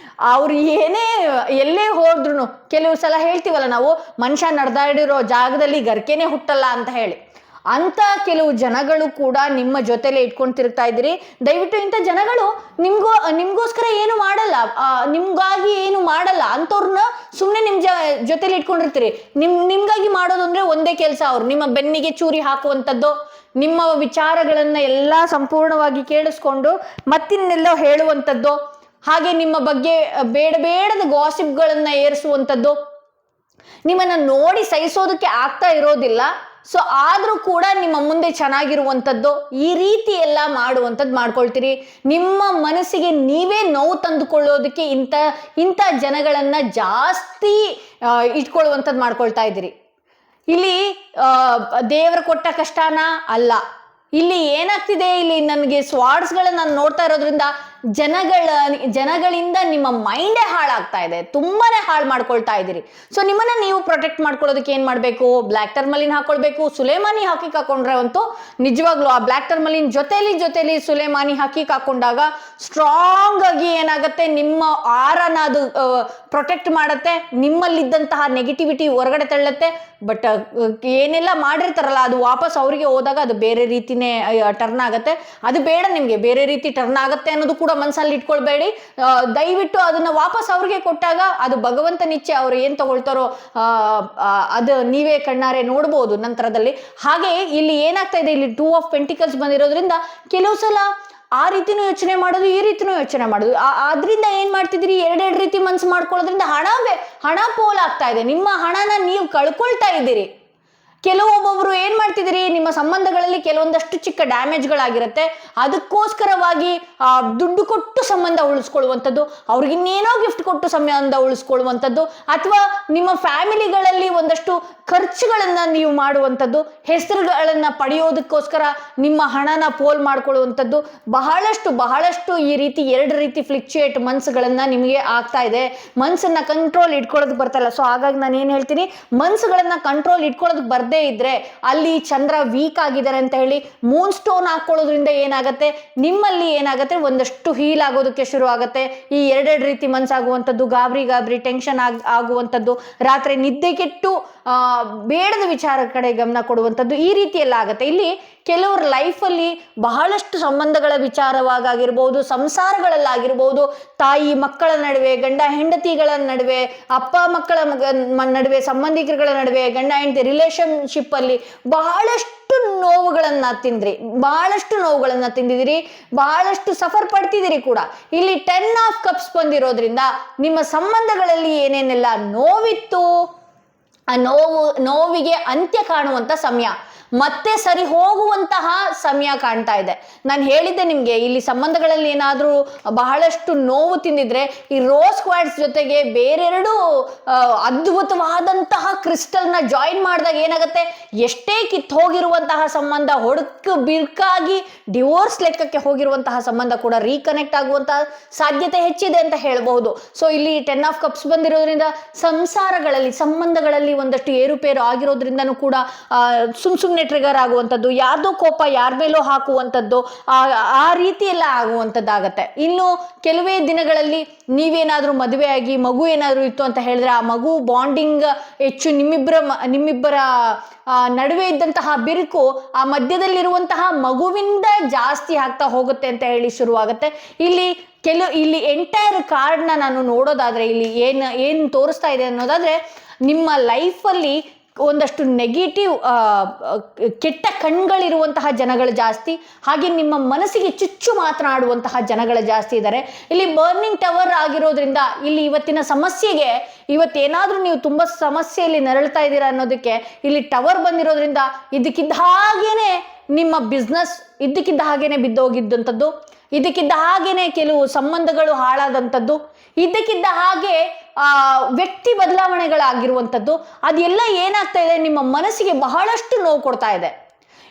ಅವ್ರು ಎಲ್ಲೇ ಹೋದ್ರು, ಕೆಲವು ಸಲ ಹೇಳ್ತೀವಲ್ಲ ನಾವು, ಮನುಷ್ಯ ನಡೆದಾಡಿರೋ ಜಾಗದಲ್ಲಿ ಗರ್ಕೆನೆ ಹುಟ್ಟಲ್ಲ ಅಂತ ಹೇಳಿ, ಅಂತ ಕೆಲವು ಜನಗಳು ಕೂಡ ನಿಮ್ಮ ಜೊತೆಲೆ ಇಟ್ಕೊಂಡು ತಿರುಗ್ತಾ ಇದ್ದೀರಿ. ದಯವಿಟ್ಟು ಇಂಥ ಜನಗಳು ನಿಮ್ಗೋಸ್ಕರ ಏನು ಮಾಡಲ್ಲ, ನಿಮ್ಗಾಗಿ ಏನು ಮಾಡಲ್ಲ, ಅಂಥವ್ರನ್ನ ಸುಮ್ಮನೆ ನಿಮ್ಮ ಜೊತೆಲಿ ಇಟ್ಕೊಂಡಿರ್ತೀರಿ. ನಿಮ್ಗಾಗಿ ಮಾಡೋದು ಅಂದ್ರೆ ಒಂದೇ ಕೆಲಸ, ಅವ್ರು ನಿಮ್ಮ ಬೆನ್ನಿಗೆ ಚೂರಿ ಹಾಕುವಂಥದ್ದು, ನಿಮ್ಮ ವಿಚಾರಗಳನ್ನ ಎಲ್ಲ ಸಂಪೂರ್ಣವಾಗಿ ಕೇಳಿಸ್ಕೊಂಡು ಮತ್ತಿನ್ನೆಲ್ಲೋ ಹೇಳುವಂಥದ್ದು, ಹಾಗೆ ನಿಮ್ಮ ಬಗ್ಗೆ ಬೇಡದ ಗಾಸಿಪ್ಗಳನ್ನ ಏರಿಸುವಂಥದ್ದು, ನಿಮ್ಮನ್ನ ನೋಡಿ ಸಹಿಸೋದಕ್ಕೆ ಆಗ್ತಾ ಇರೋದಿಲ್ಲ. ಸೊ ಆದ್ರೂ ಕೂಡ ನಿಮ್ಮ ಮುಂದೆ ಚೆನ್ನಾಗಿರುವಂಥದ್ದು, ಈ ರೀತಿ ಎಲ್ಲ ಮಾಡುವಂಥದ್ದು ಮಾಡ್ಕೊಳ್ತೀರಿ. ನಿಮ್ಮ ಮನಸ್ಸಿಗೆ ನೀವೇ ನೋವು ತಂದುಕೊಳ್ಳೋದಕ್ಕೆ ಇಂಥ ಜನಗಳನ್ನ ಜಾಸ್ತಿ ಇಟ್ಕೊಳ್ಳುವಂಥದ್ದು ಮಾಡ್ಕೊಳ್ತಾ ಇದ್ದೀರಿ. ಇಲ್ಲಿ ದೇವರು ಕೊಟ್ಟ ಕಷ್ಟನ ಅಲ್ಲ, ಇಲ್ಲಿ ಏನಾಗ್ತಿದೆ, ಇಲ್ಲಿ ನನಗೆ ಸ್ವಾರ್ಡ್ಸ್ಗಳನ್ನ ನಾನು ನೋಡ್ತಾ ಇರೋದ್ರಿಂದ ಜನಗಳಿಂದ ನಿಮ್ಮ ಮೈಂಡೇ ಹಾಳಾಗ್ತಾ ಇದೆ, ತುಂಬಾನೇ ಹಾಳು ಮಾಡ್ಕೊಳ್ತಾ ಇದ್ದೀರಿ. ಸೊ ನಿಮ್ಮನ್ನ ನೀವು ಪ್ರೊಟೆಕ್ಟ್ ಮಾಡ್ಕೊಳ್ಳೋದಕ್ಕೆ ಏನ್ ಮಾಡ್ಬೇಕು, ಬ್ಲ್ಯಾಕ್ ಟರ್ಮಲಿನ್ ಹಾಕೊಳ್ಬೇಕು. ಸುಲೇಮಾನಿ ಹಕೀಕ್ ಹಾಕೊಂಡ್ರೆ ಅಂತೂ ನಿಜವಾಗ್ಲೂ ಆ ಬ್ಲ್ಯಾಕ್ ಟರ್ಮಲಿನ್ ಜೊತೆಲಿ ಸುಲೇಮಾನಿ ಹಕೀಕ್ ಹಾಕೊಂಡಾಗ ಸ್ಟ್ರಾಂಗ್ ಆಗಿ ಏನಾಗುತ್ತೆ, ನಿಮ್ಮ ಆರನ ಅದು ಪ್ರೊಟೆಕ್ಟ್ ಮಾಡತ್ತೆ, ನಿಮ್ಮಲ್ಲಿದ್ದಂತಹ ನೆಗೆಟಿವಿಟಿ ಹೊರಗಡೆ ತಳ್ಳತ್ತೆ. ಬಟ್ ಏನೆಲ್ಲ ಮಾಡಿರ್ತಾರಲ್ಲ, ಅದು ವಾಪಸ್ ಅವರಿಗೆ ಹೋದಾಗ ಅದು ಬೇರೆ ರೀತಿನೇ ಟರ್ನ್ ಆಗತ್ತೆ. ಅದು ಬೇಡ, ನಿಮ್ಗೆ ಬೇರೆ ರೀತಿ ಟರ್ನ್ ಆಗತ್ತೆ ಅನ್ನೋದು ಕೂಡ ಮನಸ್ಸಲ್ಲಿ ಇಟ್ಕೊಳ್ಬೇಡಿ. ದಯವಿಟ್ಟು ಅದನ್ನ ವಾಪಸ್ ಅವ್ರಿಗೆ ಕೊಟ್ಟಾಗ ಅದು ಭಗವಂತನಿಚ್ಛೆ, ಅವ್ರು ಏನ್ ತಗೊಳ್ತಾರೋ ಅದು ನೀವೇ ಕಣ್ಣಾರೆ ನೋಡ್ಬೋದು ನಂತರದಲ್ಲಿ. ಹಾಗೆ ಇಲ್ಲಿ ಏನಾಗ್ತಾ ಇದೆ, ಇಲ್ಲಿ 2 ಆಫ್ ಪೆಂಟಿಕಲ್ಸ್ ಬಂದಿರೋದ್ರಿಂದ ಕೆಲವು ಸಲ ಆ ರೀತಿನೂ ಯೋಚನೆ ಮಾಡೋದು, ಈ ರೀತಿನೂ ಯೋಚನೆ ಮಾಡೋದು, ಆದ್ರಿಂದ ಏನ್ ಮಾಡ್ತಿದ್ದೀರಿ, ಎರಡೆರಡು ರೀತಿ ಮನ್ಸು ಮಾಡ್ಕೊಳ್ಳೋದ್ರಿಂದ ಹಣ ಪೋಲಾಗ್ತಾ ಇದೆ. ನಿಮ್ಮ ಹಣನ ನೀವು ಕಳ್ಕೊಳ್ತಾ ಇದ್ದೀರಿ. ಕೆಲವೊಬ್ಬೊಬ್ರು ಏನ್ ಮಾಡ್ತಿದ್ದೀರಿ, ನಿಮ್ಮ ಸಂಬಂಧಗಳಲ್ಲಿ ಕೆಲವೊಂದಷ್ಟು ಚಿಕ್ಕ ಡ್ಯಾಮೇಜ್ಗಳಾಗಿರುತ್ತೆ, ಅದಕ್ಕೋಸ್ಕರವಾಗಿ ದುಡ್ಡು ಕೊಟ್ಟು ಸಂಬಂಧ ಉಳಿಸ್ಕೊಳ್ಳುವಂಥದ್ದು, ಅವ್ರಿಗೆ ಇನ್ನೇನೋ ಗಿಫ್ಟ್ ಕೊಟ್ಟು ಸಂಬಂಧ ಉಳಿಸ್ಕೊಳ್ಳುವಂಥದ್ದು, ಅಥವಾ ನಿಮ್ಮ ಫ್ಯಾಮಿಲಿಗಳಲ್ಲಿ ಒಂದಷ್ಟು ಖರ್ಚುಗಳನ್ನ ನೀವು ಮಾಡುವಂಥದ್ದು, ಹೆಸರುಗಳನ್ನ ಪಡೆಯೋದಕ್ಕೋಸ್ಕರ ನಿಮ್ಮ ಹಣನ ಪೋಲ್ ಮಾಡ್ಕೊಳ್ಳುವಂಥದ್ದು, ಬಹಳಷ್ಟು ಈ ರೀತಿ 2 ರೀತಿ ಫ್ಲಿಕ್ಚುಯೇಟ್ ಮನ್ಸುಗಳನ್ನ ನಿಮಗೆ ಆಗ್ತಾ ಇದೆ. ಮನ್ಸನ್ನ ಕಂಟ್ರೋಲ್ ಇಟ್ಕೊಳ್ಳೋದಕ್ಕೆ ಬರ್ತಲ್ಲ. ಸೊ ಹಾಗಾಗಿ ನಾನು ಏನ್ ಹೇಳ್ತೀನಿ, ಮನ್ಸುಗಳನ್ನ ಕಂಟ್ರೋಲ್ ಇಟ್ಕೊಳ್ಳೋದಕ್ಕೆ ಬರ್ದೇ ಇದ್ರೆ ಅಲ್ಲಿ ಚಂದ್ರ ವೀಕ್ ಆಗಿದ್ದಾರೆ ಅಂತ ಹೇಳಿ ಮೂನ್ ಸ್ಟೋನ್ ಹಾಕೊಳ್ಳೋದ್ರಿಂದ ಏನಾಗತ್ತೆ, ನಿಮ್ಮಲ್ಲಿ ಏನಾಗತ್ತೆ, ಒಂದಷ್ಟು ಹೀಲ್ ಆಗೋದಕ್ಕೆ ಶುರು ಆಗತ್ತೆ. ಈ 2 ರೀತಿ ಮನ್ಸಾಗುವಂಥದ್ದು, ಗಾಬರಿ ಟೆನ್ಷನ್ ಆಗುವಂಥದ್ದು, ರಾತ್ರಿ ನಿದ್ದೆಗೆಟ್ಟು ಬೇಡದ ವಿಚಾರ ಕಡೆ ಗಮನ ಕೊಡುವಂಥದ್ದು, ಈ ರೀತಿ ಎಲ್ಲ ಆಗತ್ತೆ. ಇಲ್ಲಿ ಕೆಲವ್ರ ಲೈಫಲ್ಲಿ ಬಹಳಷ್ಟು ಸಂಬಂಧಗಳ ವಿಚಾರವಾಗಿರ್ಬೋದು, ಸಂಸಾರಗಳಲ್ಲಾಗಿರ್ಬೋದು, ತಾಯಿ ಮಕ್ಕಳ ನಡುವೆ, ಗಂಡ ಹೆಂಡತಿಗಳ ನಡುವೆ, ಅಪ್ಪ ಮಕ್ಕಳ ನಡುವೆ, ಸಂಬಂಧಿಕರುಗಳ ನಡುವೆ, ಗಂಡ ಹೆಂಡತಿ ರಿಲೇಶನ್ಶಿಪ್ ಅಲ್ಲಿ ಬಹಳಷ್ಟು ನೋವುಗಳನ್ನ ತಿಂದಿದಿರಿ, ಬಹಳಷ್ಟು ಸಫರ್ ಪಡ್ತಿದ್ದೀರಿ ಕೂಡ. ಇಲ್ಲಿ 10 ಆಫ್ ಕಪ್ಸ್ ಬಂದಿರೋದ್ರಿಂದ ನಿಮ್ಮ ಸಂಬಂಧಗಳಲ್ಲಿ ಏನೇನೆಲ್ಲ ನೋವಿತ್ತು, ಆ ನೋವಿಗೆ ಅಂತ್ಯ ಕಾಣುವಂತ ಸಮಯ, ಮತ್ತೆ ಸರಿ ಹೋಗುವಂತಹ ಸಮಯ ಕಾಣ್ತಾ ಇದೆ. ನಾನು ಹೇಳಿದ್ದೆ ನಿಮ್ಗೆ, ಇಲ್ಲಿ ಸಂಬಂಧಗಳಲ್ಲಿ ಏನಾದ್ರೂ ಬಹಳಷ್ಟು ನೋವು ತಿಂದಿದ್ರೆ ಈ ರೋಸ್ ಕ್ವಾರ್ಟ್ಸ್ ಜೊತೆಗೆ ಬೇರೆರಡು ಅದ್ಭುತವಾದಂತಹ ಕ್ರಿಸ್ಟಲ್ ನ ಜಾಯಿನ್ ಮಾಡಿದಾಗ ಏನಾಗುತ್ತೆ, ಎಷ್ಟೇ ಕಿತ್ತು ಹೋಗಿರುವಂತಹ ಸಂಬಂಧ, ಬಿರ್ಕಾಗಿ ಡಿವೋರ್ಸ್ ಲೆಕ್ಕಕ್ಕೆ ಹೋಗಿರುವಂತಹ ಸಂಬಂಧ ಕೂಡ ರೀಕನೆಕ್ಟ್ ಆಗುವಂತಹ ಸಾಧ್ಯತೆ ಹೆಚ್ಚಿದೆ ಅಂತ ಹೇಳಬಹುದು. ಸೊ ಇಲ್ಲಿ 10 ಆಫ್ ಕಪ್ಸ್ ಬಂದಿರೋದ್ರಿಂದ ಸಂಸಾರಗಳಲ್ಲಿ, ಸಂಬಂಧಗಳಲ್ಲಿ ಒಂದಷ್ಟು ಏರುಪೇರು ಆಗಿರೋದ್ರಿಂದನೂ ಕೂಡ ಸುಮ್ನೆ ಟ್ರಿಗರ್ ಆಗುವಂಥದ್ದು, ಯಾರ್ದೋ ಕೋಪ ಯಾರ ಮೇಲೋ ಹಾಕುವಂಥದ್ದು, ಆ ರೀತಿ ಎಲ್ಲ ಆಗುವಂಥದ್ದಾಗತ್ತೆ. ಇನ್ನು ಕೆಲವೇ ದಿನಗಳಲ್ಲಿ ನೀವೇನಾದ್ರೂ ಮದುವೆ ಆಗಿ ಮಗು ಏನಾದ್ರೂ ಇತ್ತು ಅಂತ ಹೇಳಿದ್ರೆ, ಆ ಮಗು ಬಾಂಡಿಂಗ್ ಹೆಚ್ಚು ನಿಮ್ಮಿಬ್ಬರ ನಡುವೆ ಇದ್ದಂತಹ ಬಿರುಕು ಆ ಮಧ್ಯದಲ್ಲಿರುವಂತಹ ಮಗುವಿಂದ ಜಾಸ್ತಿ ಆಗ್ತಾ ಹೋಗುತ್ತೆ ಅಂತ ಹೇಳಿ ಶುರುವಾಗುತ್ತೆ. ಇಲ್ಲಿ ಎಂಟೈರ್ ಕಾರ್ಡ್ನ ನಾನು ನೋಡೋದಾದ್ರೆ, ಇಲ್ಲಿ ಏನ್ ತೋರಿಸ್ತಾ ಇದೆ ಅನ್ನೋದಾದ್ರೆ, ನಿಮ್ಮ ಲೈಫಲ್ಲಿ ಒಂದಷ್ಟು ನೆಗೆಟಿವ್ ಕೆಟ್ಟ ಕಣ್ಗಳಿರುವಂತಹ ಜನಗಳು ಜಾಸ್ತಿ, ಹಾಗೆ ನಿಮ್ಮ ಮನಸ್ಸಿಗೆ ಚುಚ್ಚು ಮಾತನಾಡುವಂತಹ ಜನಗಳು ಜಾಸ್ತಿ ಇದ್ದಾರೆ. ಇಲ್ಲಿ ಬರ್ನಿಂಗ್ ಟವರ್ ಆಗಿರೋದ್ರಿಂದ ಇಲ್ಲಿ ಇವತ್ತಿನ ಸಮಸ್ಯೆಗೆ, ಇವತ್ತೇನಾದ್ರೂ ನೀವು ತುಂಬಾ ಸಮಸ್ಯೆಯಲ್ಲಿ ನರಳ್ತಾ ಇದ್ದೀರಾ ಅನ್ನೋದಕ್ಕೆ ಇಲ್ಲಿ ಟವರ್ ಬಂದಿರೋದ್ರಿಂದ ಇದಕ್ಕಿದ್ದ ಹಾಗೇನೆ ನಿಮ್ಮ ಬಿಸ್ನೆಸ್ ಇದ್ದಕ್ಕಿದ್ದ ಹಾಗೇನೆ ಬಿದ್ದೋಗಿದ್ದಂಥದ್ದು, ಇದಕ್ಕಿದ್ದ ಹಾಗೇನೆ ಕೆಲವು ಸಂಬಂಧಗಳು ಹಾಳಾದಂಥದ್ದು, ಇದ್ದಕ್ಕಿದ್ದ ಹಾಗೆ ವ್ಯಕ್ತಿ ಬದಲಾವಣೆಗಳಾಗಿರುವಂಥದ್ದು, ಅದೆಲ್ಲ ಏನಾಗ್ತಾ ಇದೆ, ನಿಮ್ಮ ಮನಸ್ಸಿಗೆ ಬಹಳಷ್ಟು ನೋವು ಕೊಡ್ತಾ ಇದೆ.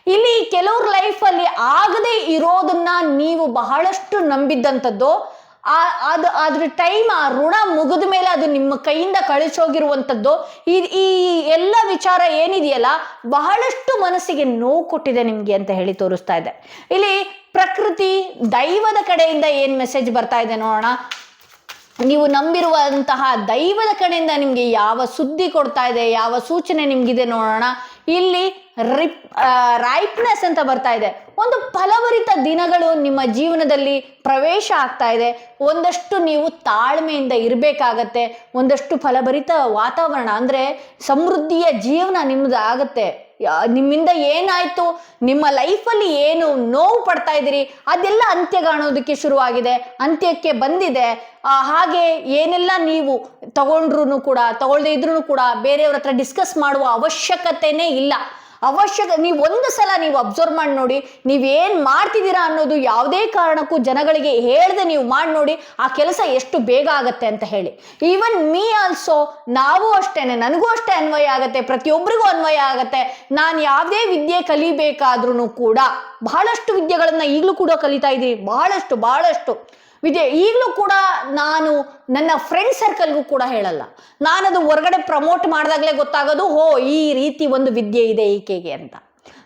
ಇಲ್ಲಿ ಕೆಲವ್ರ ಲೈಫಲ್ಲಿ ಆಗದೆ ಇರೋದನ್ನ ನೀವು ಬಹಳಷ್ಟು ನಂಬಿದ್ದಂಥದ್ದು, ಅದ್ರ ಟೈಮ್, ಆ ಋಣ ಮುಗಿದ ಮೇಲೆ ಅದು ನಿಮ್ಮ ಕೈಯಿಂದ ಕಳಿಸೋಗಿರುವಂಥದ್ದು, ಈ ಎಲ್ಲ ವಿಚಾರ ಏನಿದೆಯಲ್ಲ ಬಹಳಷ್ಟು ಮನಸ್ಸಿಗೆ ನೋವು ಕೊಟ್ಟಿದೆ ನಿಮ್ಗೆ ಅಂತ ಹೇಳಿ ತೋರಿಸ್ತಾ ಇದೆ. ಇಲ್ಲಿ ಪ್ರಕೃತಿ, ದೈವದ ಕಡೆಯಿಂದ ಏನ್ ಮೆಸೇಜ್ ಬರ್ತಾ ಇದೆ ನೋಡೋಣ. ನೀವು ನಂಬಿರುವಂತಹ ದೈವದ ಕಡೆಯಿಂದ ನಿಮ್ಗೆ ಯಾವ ಸುದ್ದಿ ಕೊಡ್ತಾ ಇದೆ, ಯಾವ ಸೂಚನೆ ನಿಮ್ಗಿದೆ ನೋಡೋಣ. ಇಲ್ಲಿ ರೈಪ್ನೆಸ್ ಅಂತ ಬರ್ತಾ ಇದೆ. ಒಂದು ಫಲಭರಿತ ದಿನಗಳು ನಿಮ್ಮ ಜೀವನದಲ್ಲಿ ಪ್ರವೇಶ ಆಗ್ತಾ ಇದೆ. ಒಂದಷ್ಟು ನೀವು ತಾಳ್ಮೆಯಿಂದ ಇರಬೇಕಾಗತ್ತೆ. ಒಂದಷ್ಟು ಫಲಭರಿತ ವಾತಾವರಣ ಅಂದ್ರೆ ಸಮೃದ್ಧಿಯ ಜೀವನ ನಿಮ್ದು ಆಗತ್ತೆ. ನಿಮ್ಮಿಂದ ಏನಾಯ್ತು, ನಿಮ್ಮ ಲೈಫಲ್ಲಿ ಏನು ನೋವು ಪಡ್ತಾ ಇದ್ದೀರಿ, ಅದೆಲ್ಲ ಅಂತ್ಯ ಕಾಣೋದಕ್ಕೆ ಶುರುವಾಗಿದೆ, ಅಂತ್ಯಕ್ಕೆ ಬಂದಿದೆ. ಹಾಗೆ ಏನೆಲ್ಲ ನೀವು ತಗೊಂಡ್ರು ಕೂಡ ತಗೊಳ್ದೇ ಇದ್ರೂ ಕೂಡ ಬೇರೆಯವ್ರ ಹತ್ರ ಡಿಸ್ಕಸ್ ಮಾಡುವ ಅವಶ್ಯಕತೆನೇ ಇಲ್ಲ. ನೀವು ಒಂದು ಸಲ ನೀವು ಅಬ್ಸರ್ವ್ ಮಾಡಿ ನೋಡಿ, ನೀವೇನ್ ಮಾಡ್ತಿದ್ದೀರಾ ಅನ್ನೋದು ಯಾವುದೇ ಕಾರಣಕ್ಕೂ ಜನಗಳಿಗೆ ಹೇಳ್ದೆ ನೀವು ಮಾಡಿ ನೋಡಿ, ಆ ಕೆಲಸ ಎಷ್ಟು ಬೇಗ ಆಗತ್ತೆ ಅಂತ ಹೇಳಿ. ಈವನ್ ಮೀ ಆಲ್ಸೋ, ನಾವು ಅಷ್ಟೇನೆ, ನನಗೂ ಅಷ್ಟೇ ಅನ್ವಯ ಆಗತ್ತೆ, ಪ್ರತಿಯೊಬ್ಬರಿಗೂ ಅನ್ವಯ ಆಗತ್ತೆ. ನಾನು ಯಾವುದೇ ವಿದ್ಯೆ ಕಲಿಬೇಕಾದ್ರೂ ಕೂಡ ಬಹಳಷ್ಟು ವಿದ್ಯೆಗಳನ್ನ ಈಗಲೂ ಕೂಡ ಕಲಿತಾ ಇದ್ದೀನಿ, ಬಹಳಷ್ಟು ವಿದ್ಯೆ ಈಗಲೂ ಕೂಡ ನಾನು ನನ್ನ ಫ್ರೆಂಡ್ ಸರ್ಕಲ್ಗೂ ಕೂಡ ಹೇಳಲ್ಲ. ನಾನದು ಹೊರಗಡೆ ಪ್ರಮೋಟ್ ಮಾಡಿದಾಗಲೇ ಗೊತ್ತಾಗೋದು, ಈ ರೀತಿ ಒಂದು ವಿದ್ಯೆ ಇದೆ ಈಕೆಗೆ ಅಂತ.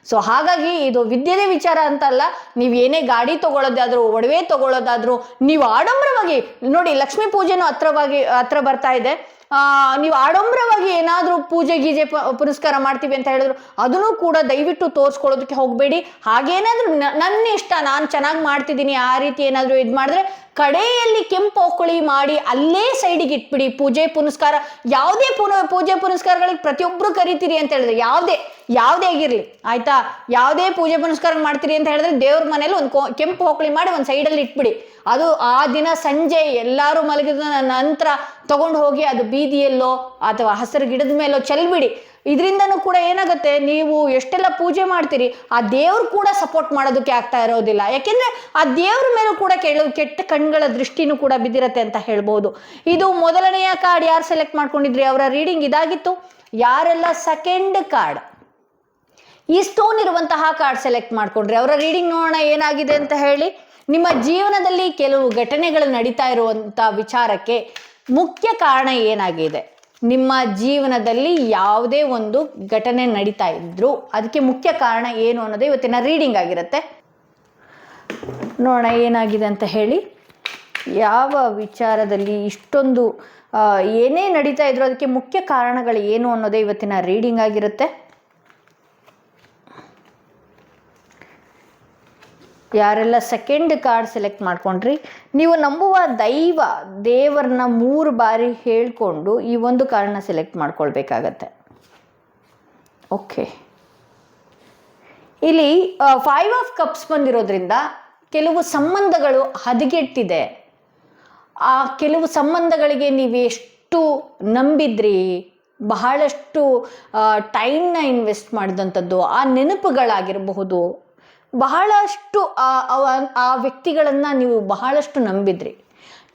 ಸೊ ಹಾಗಾಗಿ ಇದು ವಿದ್ಯೆದೇ ವಿಚಾರ ಅಂತಲ್ಲ. ನೀವು ಏನೇ ಗಾಡಿ ತಗೊಳ್ಳೋದಾದ್ರು, ಒಡವೆ ತಗೊಳ್ಳೋದಾದ್ರು, ನೀವು ಆಡಂಬರವಾಗಿ ನೋಡಿ, ಲಕ್ಷ್ಮೀ ಪೂಜೆನೂ ಹತ್ರ ಬರ್ತಾ ಇದೆ. ನೀವು ಆಡಂಬರವಾಗಿ ಏನಾದರೂ ಪೂಜೆ ಗೀಜೆ ಪುನಸ್ಕಾರ ಮಾಡ್ತೀವಿ ಅಂತ ಹೇಳಿದ್ರು ಅದನ್ನು ಕೂಡ ದಯವಿಟ್ಟು ತೋರಿಸ್ಕೊಳ್ಳೋದಕ್ಕೆ ಹೋಗಬೇಡಿ. ಹಾಗೇನಾದ್ರೂ ನನ್ನ ಇಷ್ಟ, ನಾನು ಚೆನ್ನಾಗಿ ಮಾಡ್ತಿದ್ದೀನಿ ಆ ರೀತಿ ಏನಾದರೂ ಇದು ಮಾಡಿದ್ರೆ ಕಡೆಯಲ್ಲಿ ಕೆಂಪು ಹೊಕ್ಕಳಿ ಮಾಡಿ ಅಲ್ಲೇ ಸೈಡಿಗೆ ಇಟ್ಬಿಡಿ. ಪೂಜೆ ಪುನಸ್ಕಾರ, ಯಾವುದೇ ಪೂಜೆ ಪುನಸ್ಕಾರಗಳಿಗೆ ಪ್ರತಿಯೊಬ್ಬರು ಕರಿತೀರಿ ಅಂತ ಹೇಳಿದ್ರೆ, ಯಾವುದೇ ಆಗಿರ್ಲಿ ಆಯ್ತಾ, ಯಾವುದೇ ಪೂಜೆ ಪುನಸ್ಕಾರ ಮಾಡ್ತೀರಿ ಅಂತ ಹೇಳಿದ್ರೆ ದೇವ್ರ ಮನೇಲಿ ಒಂದು ಕೆಂಪು ಹೊಕ್ಕಳಿ ಮಾಡಿ ಒಂದು ಸೈಡಲ್ಲಿ ಇಟ್ಬಿಡಿ. ಅದು ಆ ದಿನ ಸಂಜೆ ಎಲ್ಲರೂ ಮಲಗಿದ ನಂತರ ತಗೊಂಡು ಹೋಗಿ ಅದು ಬೀದಿಯಲ್ಲೋ ಅಥವಾ ಹಸಿರು ಗಿಡದ ಮೇಲೋ ಚೆಲ್ಬಿಡಿ. ಇದರಿಂದನೂ ಕೂಡ ಏನಾಗುತ್ತೆ, ನೀವು ಎಷ್ಟೆಲ್ಲ ಪೂಜೆ ಮಾಡ್ತೀರಿ ಆ ದೇವ್ರು ಕೂಡ ಸಪೋರ್ಟ್ ಮಾಡೋದಕ್ಕೆ ಆಗ್ತಾ ಇರೋದಿಲ್ಲ. ಯಾಕೆಂದ್ರೆ ಆ ದೇವ್ರ ಮೇಲೂ ಕೂಡ ಕೆಲವು ಕೆಟ್ಟ ಕಣ್ಗಳ ದೃಷ್ಟಿನೂ ಕೂಡ ಬಿದ್ದಿರತ್ತೆ ಅಂತ ಹೇಳ್ಬೋದು. ಇದು ಮೊದಲನೆಯ ಕಾರ್ಡ್ ಯಾರು ಸೆಲೆಕ್ಟ್ ಮಾಡ್ಕೊಂಡಿದ್ರಿ ಅವರ ರೀಡಿಂಗ್ ಇದಾಗಿತ್ತು. ಯಾರೆಲ್ಲ ಸೆಕೆಂಡ್ ಕಾರ್ಡ್ ಈ ಸ್ಟೋನ್ ಇರುವಂತಹ ಕಾರ್ಡ್ ಸೆಲೆಕ್ಟ್ ಮಾಡ್ಕೊಂಡ್ರಿ ಅವರ ರೀಡಿಂಗ್ ನೋಡೋಣ ಏನಾಗಿದೆ ಅಂತ ಹೇಳಿ. ನಿಮ್ಮ ಜೀವನದಲ್ಲಿ ಕೆಲವು ಘಟನೆಗಳು ನಡೀತಾ ಇರುವಂತ ವಿಚಾರಕ್ಕೆ ಮುಖ್ಯ ಕಾರಣ ಏನಾಗಿದೆ, ನಿಮ್ಮ ಜೀವನದಲ್ಲಿ ಯಾವುದೇ ಒಂದು ಘಟನೆ ನಡೀತಾ ಇದ್ರು ಅದಕ್ಕೆ ಮುಖ್ಯ ಕಾರಣ ಏನು ಅನ್ನೋದು ಇವತ್ತಿನ ರೀಡಿಂಗ್ ಆಗಿರುತ್ತೆ. ನೋಡೋಣ ಏನಾಗಿದೆ ಅಂತ ಹೇಳಿ. ಯಾವ ವಿಚಾರದಲ್ಲಿ ಇಷ್ಟೊಂದು ಏನೇ ನಡೀತಾ ಇದ್ರು ಅದಕ್ಕೆ ಮುಖ್ಯ ಕಾರಣಗಳು ಏನು ಅನ್ನೋದೇ ಇವತ್ತಿನ ರೀಡಿಂಗ್ ಆಗಿರುತ್ತೆ. ಯಾರೆಲ್ಲ ಸೆಕೆಂಡ್ ಕಾರ್ಡ್ ಸೆಲೆಕ್ಟ್ ಮಾಡ್ಕೊಂಡ್ರಿ, ನೀವು ನಂಬುವ ದೇವರನ್ನ 3 ಬಾರಿ ಹೇಳ್ಕೊಂಡು ಈ ಒಂದು ಕಾರ್ಡ್ನ ಸೆಲೆಕ್ಟ್ ಮಾಡ್ಕೊಳ್ಬೇಕಾಗತ್ತೆ. ಓಕೆ, ಇಲ್ಲಿ 5 ಆಫ್ ಕಪ್ಸ್ ಬಂದಿರೋದ್ರಿಂದ ಕೆಲವು ಸಂಬಂಧಗಳು ಹದಗೆಟ್ಟಿದೆ. ಆ ಕೆಲವು ಸಂಬಂಧಗಳಿಗೆ ನೀವು ಎಷ್ಟು ನಂಬಿದ್ರಿ, ಬಹಳಷ್ಟು ಟೈಮ್ನ ಇನ್ವೆಸ್ಟ್ ಮಾಡಿದಂಥದ್ದು, ಆ ನೆನಪುಗಳಾಗಿರಬಹುದು, ಬಹಳಷ್ಟು ಆ ವ್ಯಕ್ತಿಗಳನ್ನು ನೀವು ಬಹಳಷ್ಟು ನಂಬಿದ್ರಿ.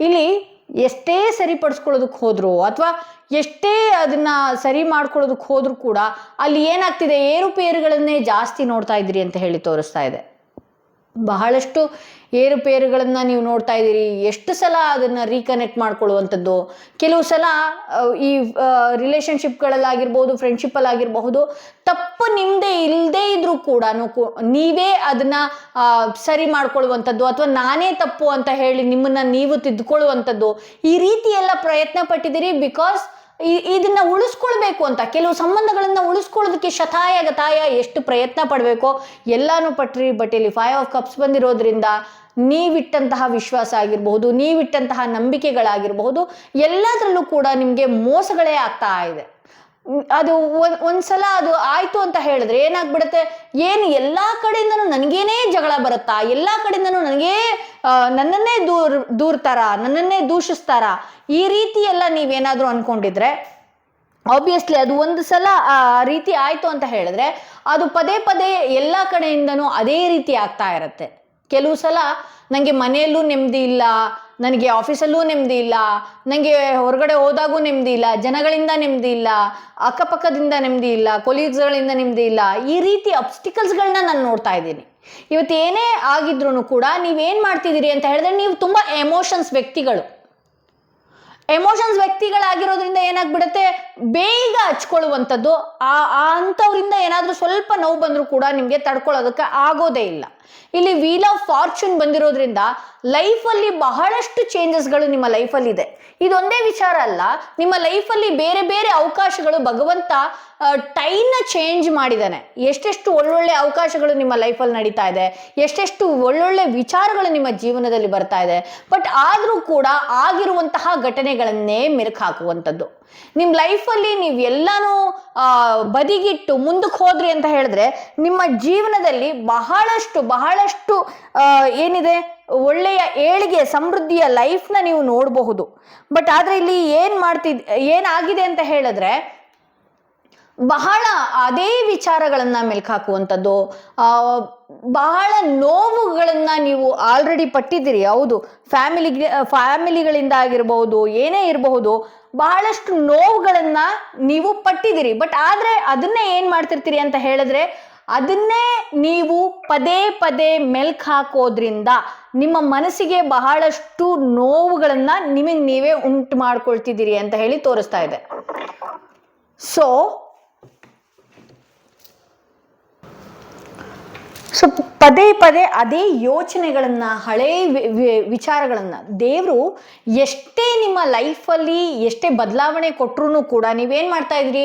ಇಲ್ಲಿ ಎಷ್ಟೇ ಸರಿಪಡಿಸ್ಕೊಳ್ಳೋದಕ್ಕೆ ಹೋದ್ರು ಅಥವಾ ಎಷ್ಟೇ ಅದನ್ನ ಸರಿ ಮಾಡ್ಕೊಳ್ಳೋದಕ್ಕೆ ಹೋದ್ರೂ ಕೂಡ ಅಲ್ಲಿ ಏನಾಗ್ತಿದೆ, ಏರುಪೇರುಗಳನ್ನೇ ಜಾಸ್ತಿ ನೋಡ್ತಾ ಇದ್ದೀರಿ ಅಂತ ಹೇಳಿ ತೋರಿಸ್ತಾ ಇದೆ. ಬಹಳಷ್ಟು ಏರುಪೇರುಗಳನ್ನು ನೀವು ನೋಡ್ತಾ ಇದ್ದೀರಿ. ಎಷ್ಟು ಸಲ ಅದನ್ನು ರೀಕನೆಕ್ಟ್ ಮಾಡ್ಕೊಳ್ಳುವಂಥದ್ದು, ಕೆಲವು ಸಲ ಈ ರಿಲೇಷನ್ಶಿಪ್ಗಳಲ್ಲಾಗಿರ್ಬೋದು, ಫ್ರೆಂಡ್ಶಿಪ್ಪಲ್ಲಾಗಿರಬಹುದು, ತಪ್ಪು ನಿಮ್ಮದೇ ಇಲ್ಲದೇ ಇದ್ರೂ ಕೂಡ ನೀವೇ ಅದನ್ನು ಸರಿ ಮಾಡ್ಕೊಳ್ಳುವಂಥದ್ದು ಅಥವಾ ನಾನೇ ತಪ್ಪು ಅಂತ ಹೇಳಿ ನಿಮ್ಮನ್ನು ನೀವು ತಿದ್ದುಕೊಳ್ಳುವಂಥದ್ದು, ಈ ರೀತಿ ಎಲ್ಲ ಪ್ರಯತ್ನ ಪಟ್ಟಿದ್ದೀರಿ. ಬಿಕಾಸ್ ಇದನ್ನ ಉಳಿಸ್ಕೊಳ್ಬೇಕು ಅಂತ, ಕೆಲವು ಸಂಬಂಧಗಳನ್ನ ಉಳಿಸ್ಕೊಳ್ಳೋದಕ್ಕೆ ಶತಾಯ ಗತಾಯ ಎಷ್ಟು ಪ್ರಯತ್ನ ಪಡಬೇಕೋ ಎಲ್ಲಾನು ಪಟ್ರಿ. ಬಟ್ ಇಲ್ಲಿ 5 ಆಫ್ ಕಪ್ಸ್ ಬಂದಿರೋದ್ರಿಂದ ನೀವಿಟ್ಟಂತಹ ವಿಶ್ವಾಸ ಆಗಿರಬಹುದು, ನೀವಿಟ್ಟಂತಹ ನಂಬಿಕೆಗಳಾಗಿರಬಹುದು, ಎಲ್ಲದರಲ್ಲೂ ಕೂಡ ನಿಮಗೆ ಮೋಸಗಳೇ ಆಗ್ತಾ ಇದೆ. ಅದು ಒಂದ್ಸಲ ಅದು ಆಯ್ತು ಅಂತ ಹೇಳಿದ್ರೆ ಏನಾಗ್ಬಿಡುತ್ತೆ, ಏನು ಎಲ್ಲಾ ಕಡೆಯಿಂದನೂ ನನಗೇನೇ ಜಗಳ ಬರುತ್ತಾ, ಎಲ್ಲಾ ಕಡೆಯಿಂದನೂ ನನ್ನನ್ನೇ ದೂರ್ತಾರ, ನನ್ನನ್ನೇ ದೂಷಿಸ್ತಾರ, ಈ ರೀತಿ ಎಲ್ಲ ನೀವೇನಾದ್ರೂ ಅನ್ಕೊಂಡಿದ್ರೆ ಆಬ್ವಿಯಸ್ಲಿ ಅದು ಒಂದು ಸಲ ಆ ರೀತಿ ಆಯ್ತು ಅಂತ ಹೇಳಿದ್ರೆ ಅದು ಪದೇ ಪದೇ ಎಲ್ಲ ಕಡೆಯಿಂದನೂ ಅದೇ ರೀತಿ ಆಗ್ತಾ ಇರತ್ತೆ. ಕೆಲವು ಸಲ ನನಗೆ ಮನೆಯಲ್ಲೂ ನೆಮ್ಮದಿ ಇಲ್ಲ, ನನಗೆ ಆಫೀಸಲ್ಲೂ ನೆಮ್ಮದಿ ಇಲ್ಲ, ನನಗೆ ಹೊರಗಡೆ ಹೋದಾಗೂ ನೆಮ್ಮದಿ ಇಲ್ಲ, ಜನಗಳಿಂದ ನೆಮ್ಮದಿ ಇಲ್ಲ, ಅಕ್ಕಪಕ್ಕದಿಂದ ನೆಮ್ಮದಿ ಇಲ್ಲ, ಕೊಲೀಗ್ಸ್ಗಳಿಂದ ನೆಮ್ಮದಿ ಇಲ್ಲ, ಈ ರೀತಿ ಅಬ್ಸ್ಟಿಕಲ್ಸ್ಗಳನ್ನ ನಾನು ನೋಡ್ತಾ ಇದ್ದೀನಿ. ಇವತ್ತು ಏನೇ ಆಗಿದ್ರು ಕೂಡ ನೀವೇನು ಮಾಡ್ತಿದ್ದೀರಿ ಅಂತ ಹೇಳಿದ್ರೆ, ನೀವು ತುಂಬ ಎಮೋಷನ್ಸ್ ವ್ಯಕ್ತಿಗಳಾಗಿರೋದ್ರಿಂದ ಏನಾಗ್ಬಿಡುತ್ತೆ, ಬೇಗ ಹಚ್ಕೊಳ್ಳುವಂಥದ್ದು. ಅಂಥವ್ರಿಂದ ಏನಾದರೂ ಸ್ವಲ್ಪ ನೋವು ಬಂದರೂ ಕೂಡ ನಿಮಗೆ ತಡ್ಕೊಳ್ಳೋದಕ್ಕೆ ಆಗೋದೇ ಇಲ್ಲ. ಇಲ್ಲಿ ವೀಲ್ ಆಫ್ ಫಾರ್ಚೂನ್ ಬಂದಿರೋದ್ರಿಂದ ಲೈಫಲ್ಲಿ ಬಹಳಷ್ಟು ಚೇಂಜಸ್ಗಳು ನಿಮ್ಮ ಲೈಫಲ್ಲಿ ಇದೆ. ಇದೊಂದೇ ವಿಚಾರ ಅಲ್ಲ, ನಿಮ್ಮ ಲೈಫಲ್ಲಿ ಬೇರೆ ಬೇರೆ ಅವಕಾಶಗಳು ಭಗವಂತ ಟೈಮ್ನ ಚೇಂಜ್ ಮಾಡಿದ್ದಾನೆ. ಎಷ್ಟೆಷ್ಟು ಒಳ್ಳೊಳ್ಳೆ ಅವಕಾಶಗಳು ನಿಮ್ಮ ಲೈಫಲ್ಲಿ ನಡೀತಾ ಇದೆ, ಎಷ್ಟೆಷ್ಟು ಒಳ್ಳೊಳ್ಳೆ ವಿಚಾರಗಳು ನಿಮ್ಮ ಜೀವನದಲ್ಲಿ ಬರ್ತಾ ಇದೆ. ಬಟ್ ಆದರೂ ಕೂಡ ಆಗಿರುವಂತಹ ಘಟನೆಗಳನ್ನೇ ಮೆರುಕು ಹಾಕುವಂಥದ್ದು. ನಿಮ್ಮ ಲೈಫಲ್ಲಿ ನೀವು ಎಲ್ಲಾನು ಬದಿಗಿಟ್ಟು ಮುಂದಕ್ಕೆ ಹೋದ್ರಿ ಅಂತ ಹೇಳಿದ್ರೆ ನಿಮ್ಮ ಜೀವನದಲ್ಲಿ ಬಹಳಷ್ಟು ಏನಿದೆ, ಒಳ್ಳೆಯ ಏಳಿಗೆ, ಸಮೃದ್ಧಿಯ ಲೈಫ್ನ ನೀವು ನೋಡಬಹುದು. ಬಟ್ ಆದ್ರೆ ಇಲ್ಲಿ ಏನಾಗಿದೆ ಅಂತ ಹೇಳಿದ್ರೆ, ಬಹಳ ಅದೇ ವಿಚಾರಗಳನ್ನ ಮೆಲ್ಕು ಹಾಕುವಂಥದ್ದು, ಬಹಳ ನೋವುಗಳನ್ನ ನೀವು ಆಲ್ರೆಡಿ ಪಟ್ಟಿದ್ದೀರಿ. ಹೌದು, ಫ್ಯಾಮಿಲಿಗಳಿಂದ ಆಗಿರಬಹುದು, ಏನೇ ಇರಬಹುದು, ಬಹಳಷ್ಟು ನೋವುಗಳನ್ನ ನೀವು ಪಟ್ಟಿದ್ದೀರಿ. ಬಟ್ ಆದ್ರೆ ಅದನ್ನೇ ಏನ್ ಮಾಡ್ತಿರ್ತೀರಿ ಅಂತ ಹೇಳಿದ್ರೆ, ಅದನ್ನೇ ನೀವು ಪದೇ ಪದೇ ಮೆಲ್ಕು ಹಾಕೋದ್ರಿಂದ ನಿಮ್ಮ ಮನಸ್ಸಿಗೆ ಬಹಳಷ್ಟು ನೋವುಗಳನ್ನ ನಿಮಗೆ ನೀವೇ ಉಂಟು ಮಾಡ್ಕೊಳ್ತಿದ್ದೀರಿ ಅಂತ ಹೇಳಿ ತೋರಿಸ್ತಾ ಇದೆ. ಸೊ ಪದೇ ಪದೇ ಅದೇ ಯೋಚನೆಗಳನ್ನ, ಹಳೇ ವಿಚಾರಗಳನ್ನ ದೇವರು ಎಷ್ಟೇ ನಿಮ್ಮ ಲೈಫಲ್ಲಿ ಎಷ್ಟೇ ಬದಲಾವಣೆ ಕೊಟ್ಟರು ಕೂಡ ನೀವೇನು ಮಾಡ್ತಾ ಇದ್ರಿ,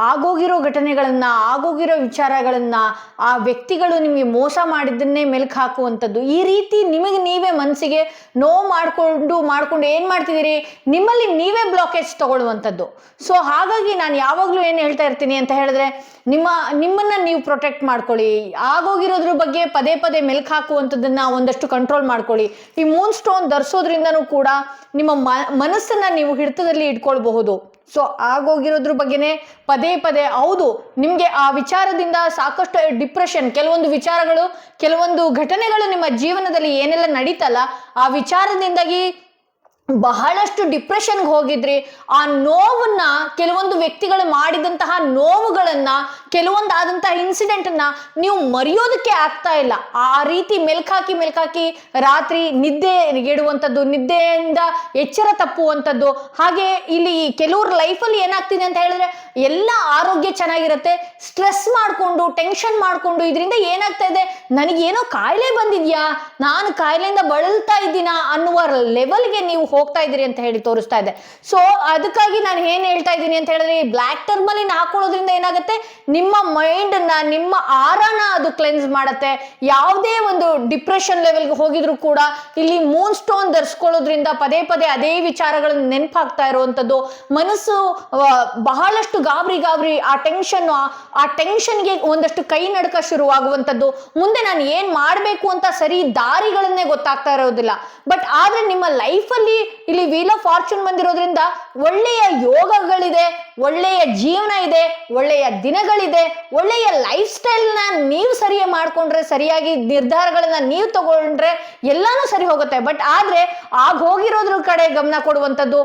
ಆಗೋಗಿರೋ ಘಟನೆಗಳನ್ನ, ಆಗೋಗಿರೋ ವಿಚಾರಗಳನ್ನ, ಆ ವ್ಯಕ್ತಿಗಳು ನಿಮಗೆ ಮೋಸ ಮಾಡಿದ್ದನ್ನೇ ಮೆಲ್ಕು ಹಾಕುವಂಥದ್ದು, ಈ ರೀತಿ ನಿಮಗೆ ನೀವೇ ಮನಸ್ಸಿಗೆ ನೋವು ಮಾಡ್ಕೊಂಡು ಏನು ಮಾಡ್ತಿದ್ದೀರಿ, ನಿಮ್ಮಲ್ಲಿ ನೀವೇ ಬ್ಲಾಕೇಜ್ ತಗೊಳ್ಳುವಂಥದ್ದು. ಸೊ ಹಾಗಾಗಿ ನಾನು ಯಾವಾಗಲೂ ಏನು ಹೇಳ್ತಾ ಇರ್ತೀನಿ ಅಂತ ಹೇಳಿದ್ರೆ, ನಿಮ್ಮನ್ನ ನೀವು ಪ್ರೊಟೆಕ್ಟ್ ಮಾಡ್ಕೊಳ್ಳಿ. ಆಗೋಗಿರೋದ್ರ ಬಗ್ಗೆ ಪದೇ ಪದೇ ಮೆಲ್ಕು ಹಾಕುವಂಥದ್ದನ್ನ ಒಂದಷ್ಟು ಕಂಟ್ರೋಲ್ ಮಾಡ್ಕೊಳ್ಳಿ. ಈ ಮೂನ್ ಸ್ಟೋನ್ ಧರಿಸೋದ್ರಿಂದನೂ ಕೂಡ ನಿಮ್ಮ ಮನಸ್ಸನ್ನ ನೀವು ಹಿಡಿತದಲ್ಲಿ ಇಟ್ಕೊಳ್ಬಹುದು. ಸೊ ಆಗೋಗಿರೋದ್ರ ಬಗ್ಗೆನೇ ಪದೇ ಪದೇ ಹೌದು, ನಿಮಗೆ ಆ ವಿಚಾರದಿಂದ ಸಾಕಷ್ಟು ಡಿಪ್ರೆಷನ್, ಕೆಲವೊಂದು ವಿಚಾರಗಳು, ಕೆಲವೊಂದು ಘಟನೆಗಳು ನಿಮ್ಮ ಜೀವನದಲ್ಲಿ ಏನೆಲ್ಲ ನಡೀತಲ್ಲ ಆ ವಿಚಾರದಿಂದಾಗಿ ಬಹಳಷ್ಟು ಡಿಪ್ರೆಷನ್ಗೆ ಹೋಗಿದ್ರಿ. ಆ ನೋವನ್ನ, ಕೆಲವೊಂದು ವ್ಯಕ್ತಿಗಳು ಮಾಡಿದಂತಹ ನೋವುಗಳನ್ನ, ಕೆಲವೊಂದಾದಂತಹ ಇನ್ಸಿಡೆಂಟನ್ನ ನೀವು ಮರೆಯೋದಕ್ಕೆ ಆಗ್ತಾ ಇಲ್ಲ. ಆ ರೀತಿ ಮೆಲ್ಕಾಕಿ ರಾತ್ರಿ ನಿದ್ದೆಗೆಡುವಂಥದ್ದು, ನಿದ್ದೆಯಿಂದ ಎಚ್ಚರ ತಪ್ಪುವಂಥದ್ದು. ಹಾಗೆ ಇಲ್ಲಿ ಕೆಲವ್ರ ಲೈಫಲ್ಲಿ ಏನಾಗ್ತಿದೆ ಅಂತ ಹೇಳಿದ್ರೆ ಎಲ್ಲ ಆರೋಗ್ಯ ಚೆನ್ನಾಗಿರುತ್ತೆ, ಸ್ಟ್ರೆಸ್ ಮಾಡಿಕೊಂಡು ಟೆನ್ಷನ್ ಮಾಡಿಕೊಂಡು ಇದರಿಂದ ಏನಾಗ್ತಾ ಇದೆ, ನನಗೇನೋ ಕಾಯಿಲೆ ಬಂದಿದ್ಯಾ, ನಾನು ಕಾಯಿಲೆಯಿಂದ ಬಳಲ್ತಾ ಇದ್ದೀನಾ ಅನ್ನುವ ಲೆವೆಲ್ಗೆ ನೀವು ಹೋಗ್ತಾ ಇದ್ದೀರಿ ಅಂತ ಹೇಳಿ ತೋರಿಸ್ತಾ ಇದೆ. ಸೊ ಅದಕ್ಕಾಗಿ ನಾನು ಏನ್ ಹೇಳ್ತಾ ಇದ್ದೀನಿ ಅಂತ ಹೇಳಿದ್ರೆ, ಈ ಬ್ಲ್ಯಾಕ್ ಟರ್ಮಲಿನ್ ಹಾಕೊಳ್ಳೋದ್ರಿಂದ ಏನಾಗುತ್ತೆ, ನಿಮ್ಮ ಮೈಂಡ್ ನ, ನಿಮ್ಮ ಆರಾನ ಅದು ಕ್ಲೆನ್ಸ್ ಮಾಡುತ್ತೆ. ಯಾವುದೇ ಒಂದು ಡಿಪ್ರೆಷನ್ ಲೆವೆಲ್ಗೆ ಹೋಗಿದ್ರು ಕೂಡ ಇಲ್ಲಿ ಮೂನ್ ಸ್ಟೋನ್ ಧರಿಸ್ಕೊಳ್ಳೋದ್ರಿಂದ ಪದೇ ಪದೇ ಅದೇ ವಿಚಾರಗಳನ್ನು ನೆನಪಾಗ್ತಾ ಇರುವಂತದ್ದು, ಮನಸ್ಸು ಬಹಳಷ್ಟು ಗಾಬರಿ ಆ ಟೆನ್ಷನ್ಗೆ ಒಂದಷ್ಟು ಕೈ ನಡಕ ಶುರುವಾಗುವಂಥದ್ದು, ಮುಂದೆ ನಾನು ಏನ್ ಮಾಡಬೇಕು ಅಂತ ಸರಿ ದಾರಿಗಳನ್ನೇ ಗೊತ್ತಾಗ್ತಾ ಇರೋದಿಲ್ಲ. ಬಟ್ ಆದ್ರೆ ನಿಮ್ಮ ಲೈಫಲ್ಲಿ ಇಲ್ಲಿ ವೀಲ್ ಆಫ್ ಫಾರ್ಚೂನ್ ಬಂದಿರೋದ್ರಿಂದ ಒಳ್ಳೆಯ ಯೋಗಗಳಿದೆ, ಒಳ್ಳೆಯ ಜೀವನ ಇದೆ, ಒಳ್ಳೆಯ ದಿನಗಳಿದೆ, ಒಳ್ಳೆಯ ಲೈಫ್ ಸ್ಟೈಲ್ನ ನೀವು ಸರಿಯಾಗಿ ಮಾಡ್ಕೊಂಡ್ರೆ, ಸರಿಯಾಗಿ ನಿರ್ಧಾರಗಳನ್ನ ನೀವು ತಗೊಂಡ್ರೆ ಎಲ್ಲಾನು ಸರಿ ಹೋಗುತ್ತೆ. ಬಟ್ ಆದ್ರೆ ಆಗ ಹೋಗಿರೋದ್ರ ಕಡೆ ಗಮನ ಕೊಡುವಂಥದ್ದು,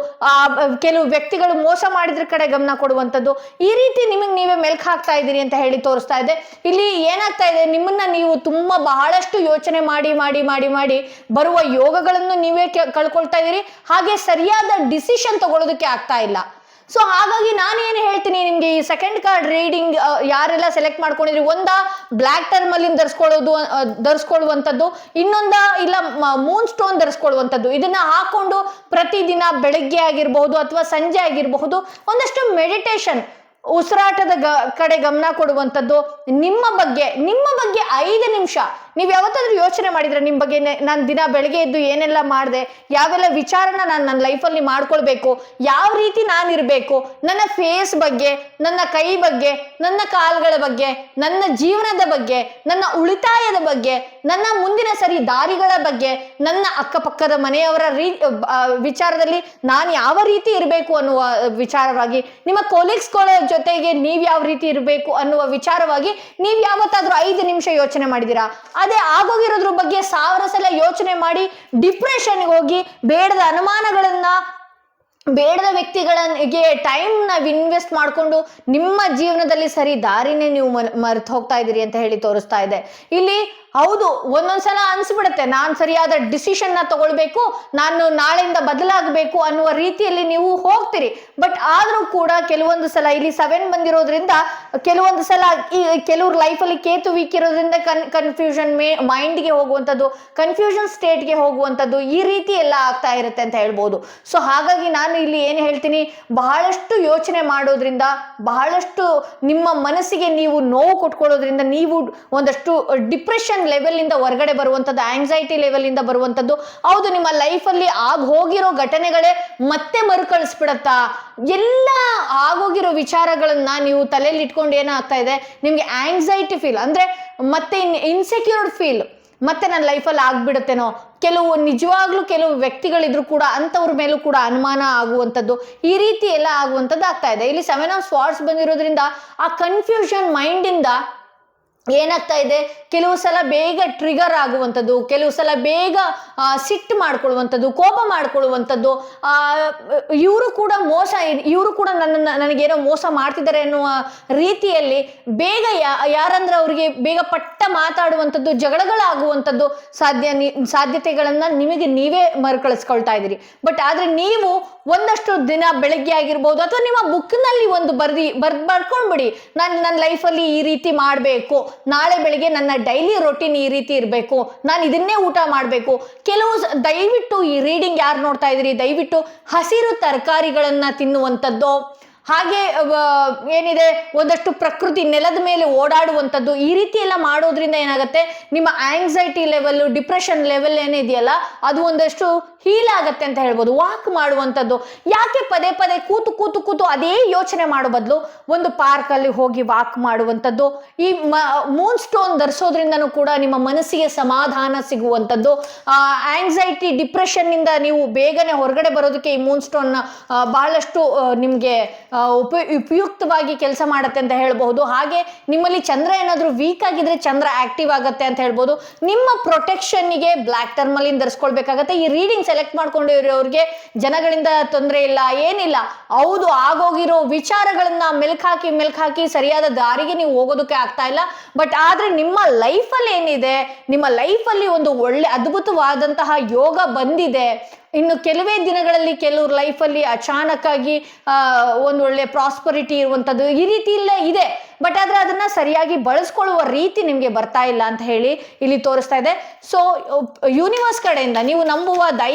ಕೆಲವು ವ್ಯಕ್ತಿಗಳು ಮೋಸ ಮಾಡಿದ್ರ ಕಡೆ ಗಮನ ಕೊಡುವಂಥದ್ದು, ಈ ರೀತಿ ನಿಮಗೆ ನೀವೇ ಮೆಲ್ಕ್ ಹಾಕ್ತಾ ಇದ್ದೀರಿ ಅಂತ ಹೇಳಿ ತೋರಿಸ್ತಾ ಇದೆ. ಇಲ್ಲಿ ಏನಾಗ್ತಾ ಇದೆ, ನಿಮ್ಮನ್ನ ನೀವು ತುಂಬಾ ಬಹಳಷ್ಟು ಯೋಚನೆ ಮಾಡಿ ಮಾಡಿ ಮಾಡಿ ಮಾಡಿ ಬರುವ ಯೋಗಗಳನ್ನು ನೀವೇ ಕಳ್ಕೊಳ್ತಾ ಇದ್ದೀರಿ. ಹಾಗೆ ಸರಿಯಾದ ಡಿಸಿಷನ್ ತಗೊಳ್ಳೋದಕ್ಕೆ ಆಗ್ತಾ ಇಲ್ಲ. ಸೊ ಹಾಗಾಗಿ ನಾನು ಏನು ಹೇಳ್ತೀನಿ ನಿಮ್ಗೆ, ಈ ಸೆಕೆಂಡ್ ಕಾರ್ಡ್ ರೀಡಿಂಗ್ ಯಾರೆಲ್ಲ ಸೆಲೆಕ್ಟ್ ಮಾಡ್ಕೊಂಡಿದ್ರಿ, ಒಂದ ಬ್ಲ್ಯಾಕ್ ಟರ್ಮಲಿನ್ ಧರಿಸ್ಕೊಳ್ಳುವಂಥದ್ದು, ಇನ್ನೊಂದ ಇಲ್ಲ ಮೂನ್ ಸ್ಟೋನ್ ಧರಿಸ್ಕೊಳ್ಳುವಂಥದ್ದು. ಇದನ್ನ ಹಾಕೊಂಡು ಪ್ರತಿದಿನ ಬೆಳಗ್ಗೆ ಆಗಿರಬಹುದು ಅಥವಾ ಸಂಜೆ ಆಗಿರಬಹುದು ಒಂದಷ್ಟು ಮೆಡಿಟೇಷನ್, ಉಸಿರಾಟದ ಕಡೆ ಗಮನ ಕೊಡುವಂಥದ್ದು, ನಿಮ್ಮ ಬಗ್ಗೆ 5 ನಿಮಿಷ ನೀವು ಯಾವತ್ತಾದ್ರೂ ಯೋಚನೆ ಮಾಡಿದ್ರೆ ನಿಮ್ಮ ಬಗ್ಗೆ, ನಾನು ದಿನ ಬೆಳಗ್ಗೆ ಎದ್ದು ಏನೆಲ್ಲ ಮಾಡಿದೆ, ಯಾವೆಲ್ಲ ವಿಚಾರನ ನಾನು ನನ್ನ ಲೈಫಲ್ಲಿ ಮಾಡ್ಕೊಳ್ಬೇಕು, ಯಾವ ರೀತಿ ನಾನು ಇರಬೇಕು, ನನ್ನ ಫೇಸ್ ಬಗ್ಗೆ, ನನ್ನ ಕೈ ಬಗ್ಗೆ, ನನ್ನ ಕಾಲುಗಳ ಬಗ್ಗೆ, ನನ್ನ ಜೀವನದ ಬಗ್ಗೆ, ನನ್ನ ಉಳಿತಾಯದ ಬಗ್ಗೆ, ನನ್ನ ಮುಂದಿನ ಸರಿ ದಾರಿಗಳ ಬಗ್ಗೆ, ನನ್ನ ಅಕ್ಕಪಕ್ಕದ ಮನೆಯವರ ವಿಚಾರದಲ್ಲಿ ನಾನು ಯಾವ ರೀತಿ ಇರಬೇಕು ಅನ್ನುವ ವಿಚಾರವಾಗಿ, ನಿಮ್ಮ ಕೊಲೀಗ್ಸ್ಗಳ ಜೊತೆಗೆ ನೀವು ಯಾವ ರೀತಿ ಇರಬೇಕು ಅನ್ನುವ ವಿಚಾರವಾಗಿ ನೀವು ಯಾವತ್ತಾದ್ರೂ 5 ನಿಮಿಷ ಯೋಚನೆ ಮಾಡಿದ್ದೀರಾ? ಅದೇ ಆಗೋಗಿರೋದ್ರ ಬಗ್ಗೆ 1000 ಸಲ ಯೋಚನೆ ಮಾಡಿ ಡಿಪ್ರೆಷನ್ಗೆ ಹೋಗಿ ಬೇಡದ ಅನುಮಾನಗಳನ್ನ, ಬೇಡದ ವ್ಯಕ್ತಿಗಳಿಗೆ ಟೈಮ್ ನಾವು ಇನ್ವೆಸ್ಟ್ ಮಾಡಿಕೊಂಡು ನಿಮ್ಮ ಜೀವನದಲ್ಲಿ ಸರಿ ದಾರಿನೇ ನೀವು ಮರೆತು ಹೋಗ್ತಾ ಇದ್ದೀರಿ ಅಂತ ಹೇಳಿ ತೋರಿಸ್ತಾ ಇದೆ. ಇಲ್ಲಿ ಹೌದು, ಒಂದೊಂದ್ಸಲ ಅನ್ಸ್ಬಿಡುತ್ತೆ ನಾನು ಸರಿಯಾದ ಡಿಸಿಷನ್ ನ ತಗೊಳ್ಬೇಕು, ನಾನು ನಾಳೆಯಿಂದ ಬದಲಾಗಬೇಕು ಅನ್ನುವ ರೀತಿಯಲ್ಲಿ ನೀವು ಹೋಗ್ತೀರಿ. ಬಟ್ ಆದ್ರೂ ಕೂಡ ಕೆಲವೊಂದು ಸಲ ಇಲ್ಲಿ 7 ಬಂದಿರೋದ್ರಿಂದ ಕೆಲವೊಂದು ಸಲ ಕೆಲವ್ರ ಲೈಫಲ್ಲಿ ಕೇತು ವೀಕ್ ಇರೋದ್ರಿಂದ ಕನ್ಫ್ಯೂಷನ್ ಮೈಂಡ್ಗೆ ಹೋಗುವಂಥದ್ದು, ಕನ್ಫ್ಯೂಷನ್ ಸ್ಟೇಟ್ಗೆ ಹೋಗುವಂಥದ್ದು, ಈ ರೀತಿ ಎಲ್ಲ ಆಗ್ತಾ ಇರುತ್ತೆ ಅಂತ ಹೇಳ್ಬೋದು. ಸೊ ಹಾಗಾಗಿ ನಾನು ಇಲ್ಲಿ ಏನು ಹೇಳ್ತೀನಿ, ಬಹಳಷ್ಟು ಯೋಚನೆ ಮಾಡೋದ್ರಿಂದ, ಬಹಳಷ್ಟು ನಿಮ್ಮ ಮನಸ್ಸಿಗೆ ನೀವು ನೋವು ಕೊಟ್ಕೊಳ್ಳೋದ್ರಿಂದ ನೀವು ಒಂದಷ್ಟು ಡಿಪ್ರೆಷನ್ ಲೆವೆಲ್ ಇಂದ ಹೊರಗಡೆ ಬರುವಂತದ್ದು, ಆಂಗ್ಸೈಟಿ ಲೆವೆಲ್ ಇಂದ ಬರುವಂತದ್ದು. ಹೌದು, ನಿಮ್ಮ ಲೈಫ್ ಅಲ್ಲಿ ಹೋಗಿರೋ ಘಟನೆಗಳೇ ಮತ್ತೆ ಮರುಕಳಿಸ್ಬಿಡತ್ತಾ? ಎಲ್ಲ ಆಗೋಗಿರೋ ವಿಚಾರಗಳನ್ನ ನೀವು ತಲೆಯಲ್ಲಿ ಇಟ್ಕೊಂಡು ಏನಾಗ್ತಾ ಇದೆ, ನಿಮ್ಗೆ ಆಂಗ್ಸೈಟಿ ಫೀಲ್ ಅಂದ್ರೆ ಮತ್ತೆ ಇನ್ಸೆಕ್ಯೂರ್ಡ್ ಫೀಲ್, ಮತ್ತೆ ನನ್ನ ಲೈಫಲ್ಲಿ ಆಗ್ಬಿಡುತ್ತೇನೋ, ನಿಜವಾಗ್ಲೂ ಕೆಲವು ವ್ಯಕ್ತಿಗಳಿದ್ರು ಕೂಡ ಅಂಥವ್ರ ಮೇಲೂ ಕೂಡ ಅನುಮಾನ ಆಗುವಂಥದ್ದು, ಈ ರೀತಿ ಎಲ್ಲ ಆಗುವಂಥದ್ದು ಆಗ್ತಾ ಇದೆ. ಇಲ್ಲಿ 7 ಆಫ್ ಸ್ವಾರ್ಡ್ಸ್ ಬಂದಿರೋದ್ರಿಂದ ಆ ಕನ್ಫ್ಯೂಷನ್ ಮೈಂಡಿಂದ ಏನಾಗ್ತಾ ಇದೆ, ಕೆಲವು ಸಲ ಬೇಗ ಟ್ರಿಗರ್ ಆಗುವಂಥದ್ದು, ಕೆಲವು ಸಲ ಬೇಗ ಸಿಟ್ಟು ಮಾಡ್ಕೊಳ್ಳುವಂಥದ್ದು, ಕೋಪ ಮಾಡ್ಕೊಳ್ಳುವಂಥದ್ದು, ಇವರು ಕೂಡ ನನಗೇನೋ ಮೋಸ ಮಾಡ್ತಿದ್ದಾರೆ ಅನ್ನುವ ರೀತಿಯಲ್ಲಿ ಬೇಗ ಯಾರಂದ್ರೆ ಅವ್ರಿಗೆ ಬೇಗ ಪಟ್ಟ ಮಾತಾಡುವಂಥದ್ದು, ಜಗಳಗಳಾಗುವಂಥದ್ದು ಸಾಧ್ಯತೆಗಳನ್ನ ನಿಮಗೆ ನೀವೇ ಮರುಕಳಿಸ್ಕೊಳ್ತಾ ಇದ್ದೀರಿ. ಬಟ್ ಆದ್ರೆ ನೀವು ಒಂದಷ್ಟು ದಿನ ಬೆಳಗ್ಗೆ ಆಗಿರ್ಬೋದು ಅಥವಾ ನಿಮ್ಮ ಬುಕ್ನಲ್ಲಿ ಒಂದು ಬರ್ಕೊಂಡ್ಬಿಡಿ, ನನ್ನ ಲೈಫಲ್ಲಿ ಈ ರೀತಿ ಮಾಡಬೇಕು, ನಾಳೆ ಬೆಳಿಗ್ಗೆ ನನ್ನ ಡೈಲಿ ರೊಟೀನ್ ಈ ರೀತಿ ಇರಬೇಕು, ನಾನು ಇದನ್ನೇ ಊಟ ಮಾಡಬೇಕು. ದಯವಿಟ್ಟು ಈ ರೀಡಿಂಗ್ ಯಾರು ನೋಡ್ತಾ ಇದ್ರಿ, ದಯವಿಟ್ಟು ಹಸಿರು ತರಕಾರಿಗಳನ್ನ ತಿನ್ನುವಂಥದ್ದು, ಹಾಗೆ ಏನಿದೆ ಒಂದಷ್ಟು ಪ್ರಕೃತಿ ನೆಲದ ಮೇಲೆ ಓಡಾಡುವಂಥದ್ದು, ಈ ರೀತಿ ಎಲ್ಲ ಮಾಡೋದ್ರಿಂದ ಏನಾಗುತ್ತೆ, ನಿಮ್ಮ ಆಂಗ್ಸೈಟಿ ಲೆವೆಲ್, ಡಿಪ್ರೆಷನ್ ಲೆವೆಲ್ ಏನಿದೆಯಲ್ಲ ಅದು ಒಂದಷ್ಟು ಹೀಲ್ ಆಗತ್ತೆ ಅಂತ ಹೇಳ್ಬೋದು. ವಾಕ್ ಮಾಡುವಂಥದ್ದು, ಯಾಕೆ ಪದೇ ಪದೇ ಕೂತು ಕೂತು ಕೂತು ಅದೇ ಯೋಚನೆ ಮಾಡೋ ಬದಲು ಒಂದು ಪಾರ್ಕಲ್ಲಿ ಹೋಗಿ ವಾಕ್ ಮಾಡುವಂಥದ್ದು, ಈ ಮೂನ್ ಸ್ಟೋನ್ ಧರಿಸೋದ್ರಿಂದನೂ ಕೂಡ ನಿಮ್ಮ ಮನಸ್ಸಿಗೆ ಸಮಾಧಾನ ಸಿಗುವಂಥದ್ದು, ಆಂಗ್ಸೈಟಿ ಡಿಪ್ರೆಷನ್ನಿಂದ ನೀವು ಬೇಗನೆ ಹೊರಗಡೆ ಬರೋದಕ್ಕೆ ಈ ಮೂನ್ ಸ್ಟೋನ್ ಬಹಳಷ್ಟು ನಿಮಗೆ ಉಪಯುಕ್ತವಾಗಿ ಕೆಲಸ ಮಾಡುತ್ತೆ ಅಂತ ಹೇಳ್ಬಹುದು. ಹಾಗೆ ನಿಮ್ಮಲ್ಲಿ ಚಂದ್ರ ಏನಾದರೂ ವೀಕ್ ಆಗಿದ್ರೆ ಚಂದ್ರ ಆಕ್ಟಿವ್ ಆಗುತ್ತೆ ಅಂತ ಹೇಳ್ಬೋದು. ನಿಮ್ಮ ಪ್ರೊಟೆಕ್ಷನ್ನಿಗೆ ಬ್ಲ್ಯಾಕ್ ಟರ್ಮಲಿನ್ ಧರಿಸ್ಕೊಳ್ಬೇಕಾಗತ್ತೆ. ಈ ರೀಡಿಂಗ್ ಸೆಲೆಕ್ಟ್ ಮಾಡ್ಕೊಂಡಿರೋರಿಗೆ ಜನಗಳಿಂದ ತೊಂದರೆ ಇಲ್ಲ, ಏನಿಲ್ಲ. ಹೌದು, ಆಗೋಗಿರೋ ವಿಚಾರಗಳನ್ನ ಮೆಲ್ಕಾಕಿ ಸರಿಯಾದ ದಾರಿಗೆ ನೀವು ಹೋಗೋದಕ್ಕೆ ಆಗ್ತಾ ಇಲ್ಲ. ಬಟ್ ಆದ್ರೆ ನಿಮ್ಮ ಲೈಫಲ್ಲಿ ಏನಿದೆ, ನಿಮ್ಮ ಲೈಫಲ್ಲಿ ಒಂದು ಒಳ್ಳೆ ಅದ್ಭುತವಾದಂತಹ ಯೋಗ ಬಂದಿದೆ. ಇನ್ನು ಕೆಲವೇ ದಿನಗಳಲ್ಲಿ ಕೆಲವ್ರ ಲೈಫಲ್ಲಿ ಅಚಾನಕ್ ಆಗಿ ಒಂದು ಒಳ್ಳೆ ಪ್ರಾಸ್ಪರಿಟಿ ಇರುವಂಥದ್ದು ಈ ರೀತಿ ಇಲ್ಲ ಇದೆ. ಬಟ್ ಆದ್ರೆ ಅದನ್ನ ಸರಿಯಾಗಿ ಬಳಸ್ಕೊಳ್ಳುವ ರೀತಿ ನಿಮಗೆ ಬರ್ತಾ ಇಲ್ಲ ಅಂತ ಹೇಳಿ ಇಲ್ಲಿ ತೋರಿಸ್ತಾ ಇದೆ. ಸೊ ಯೂನಿವರ್ಸ್ ಕಡೆಯಿಂದ, ನೀವು ನಂಬುವ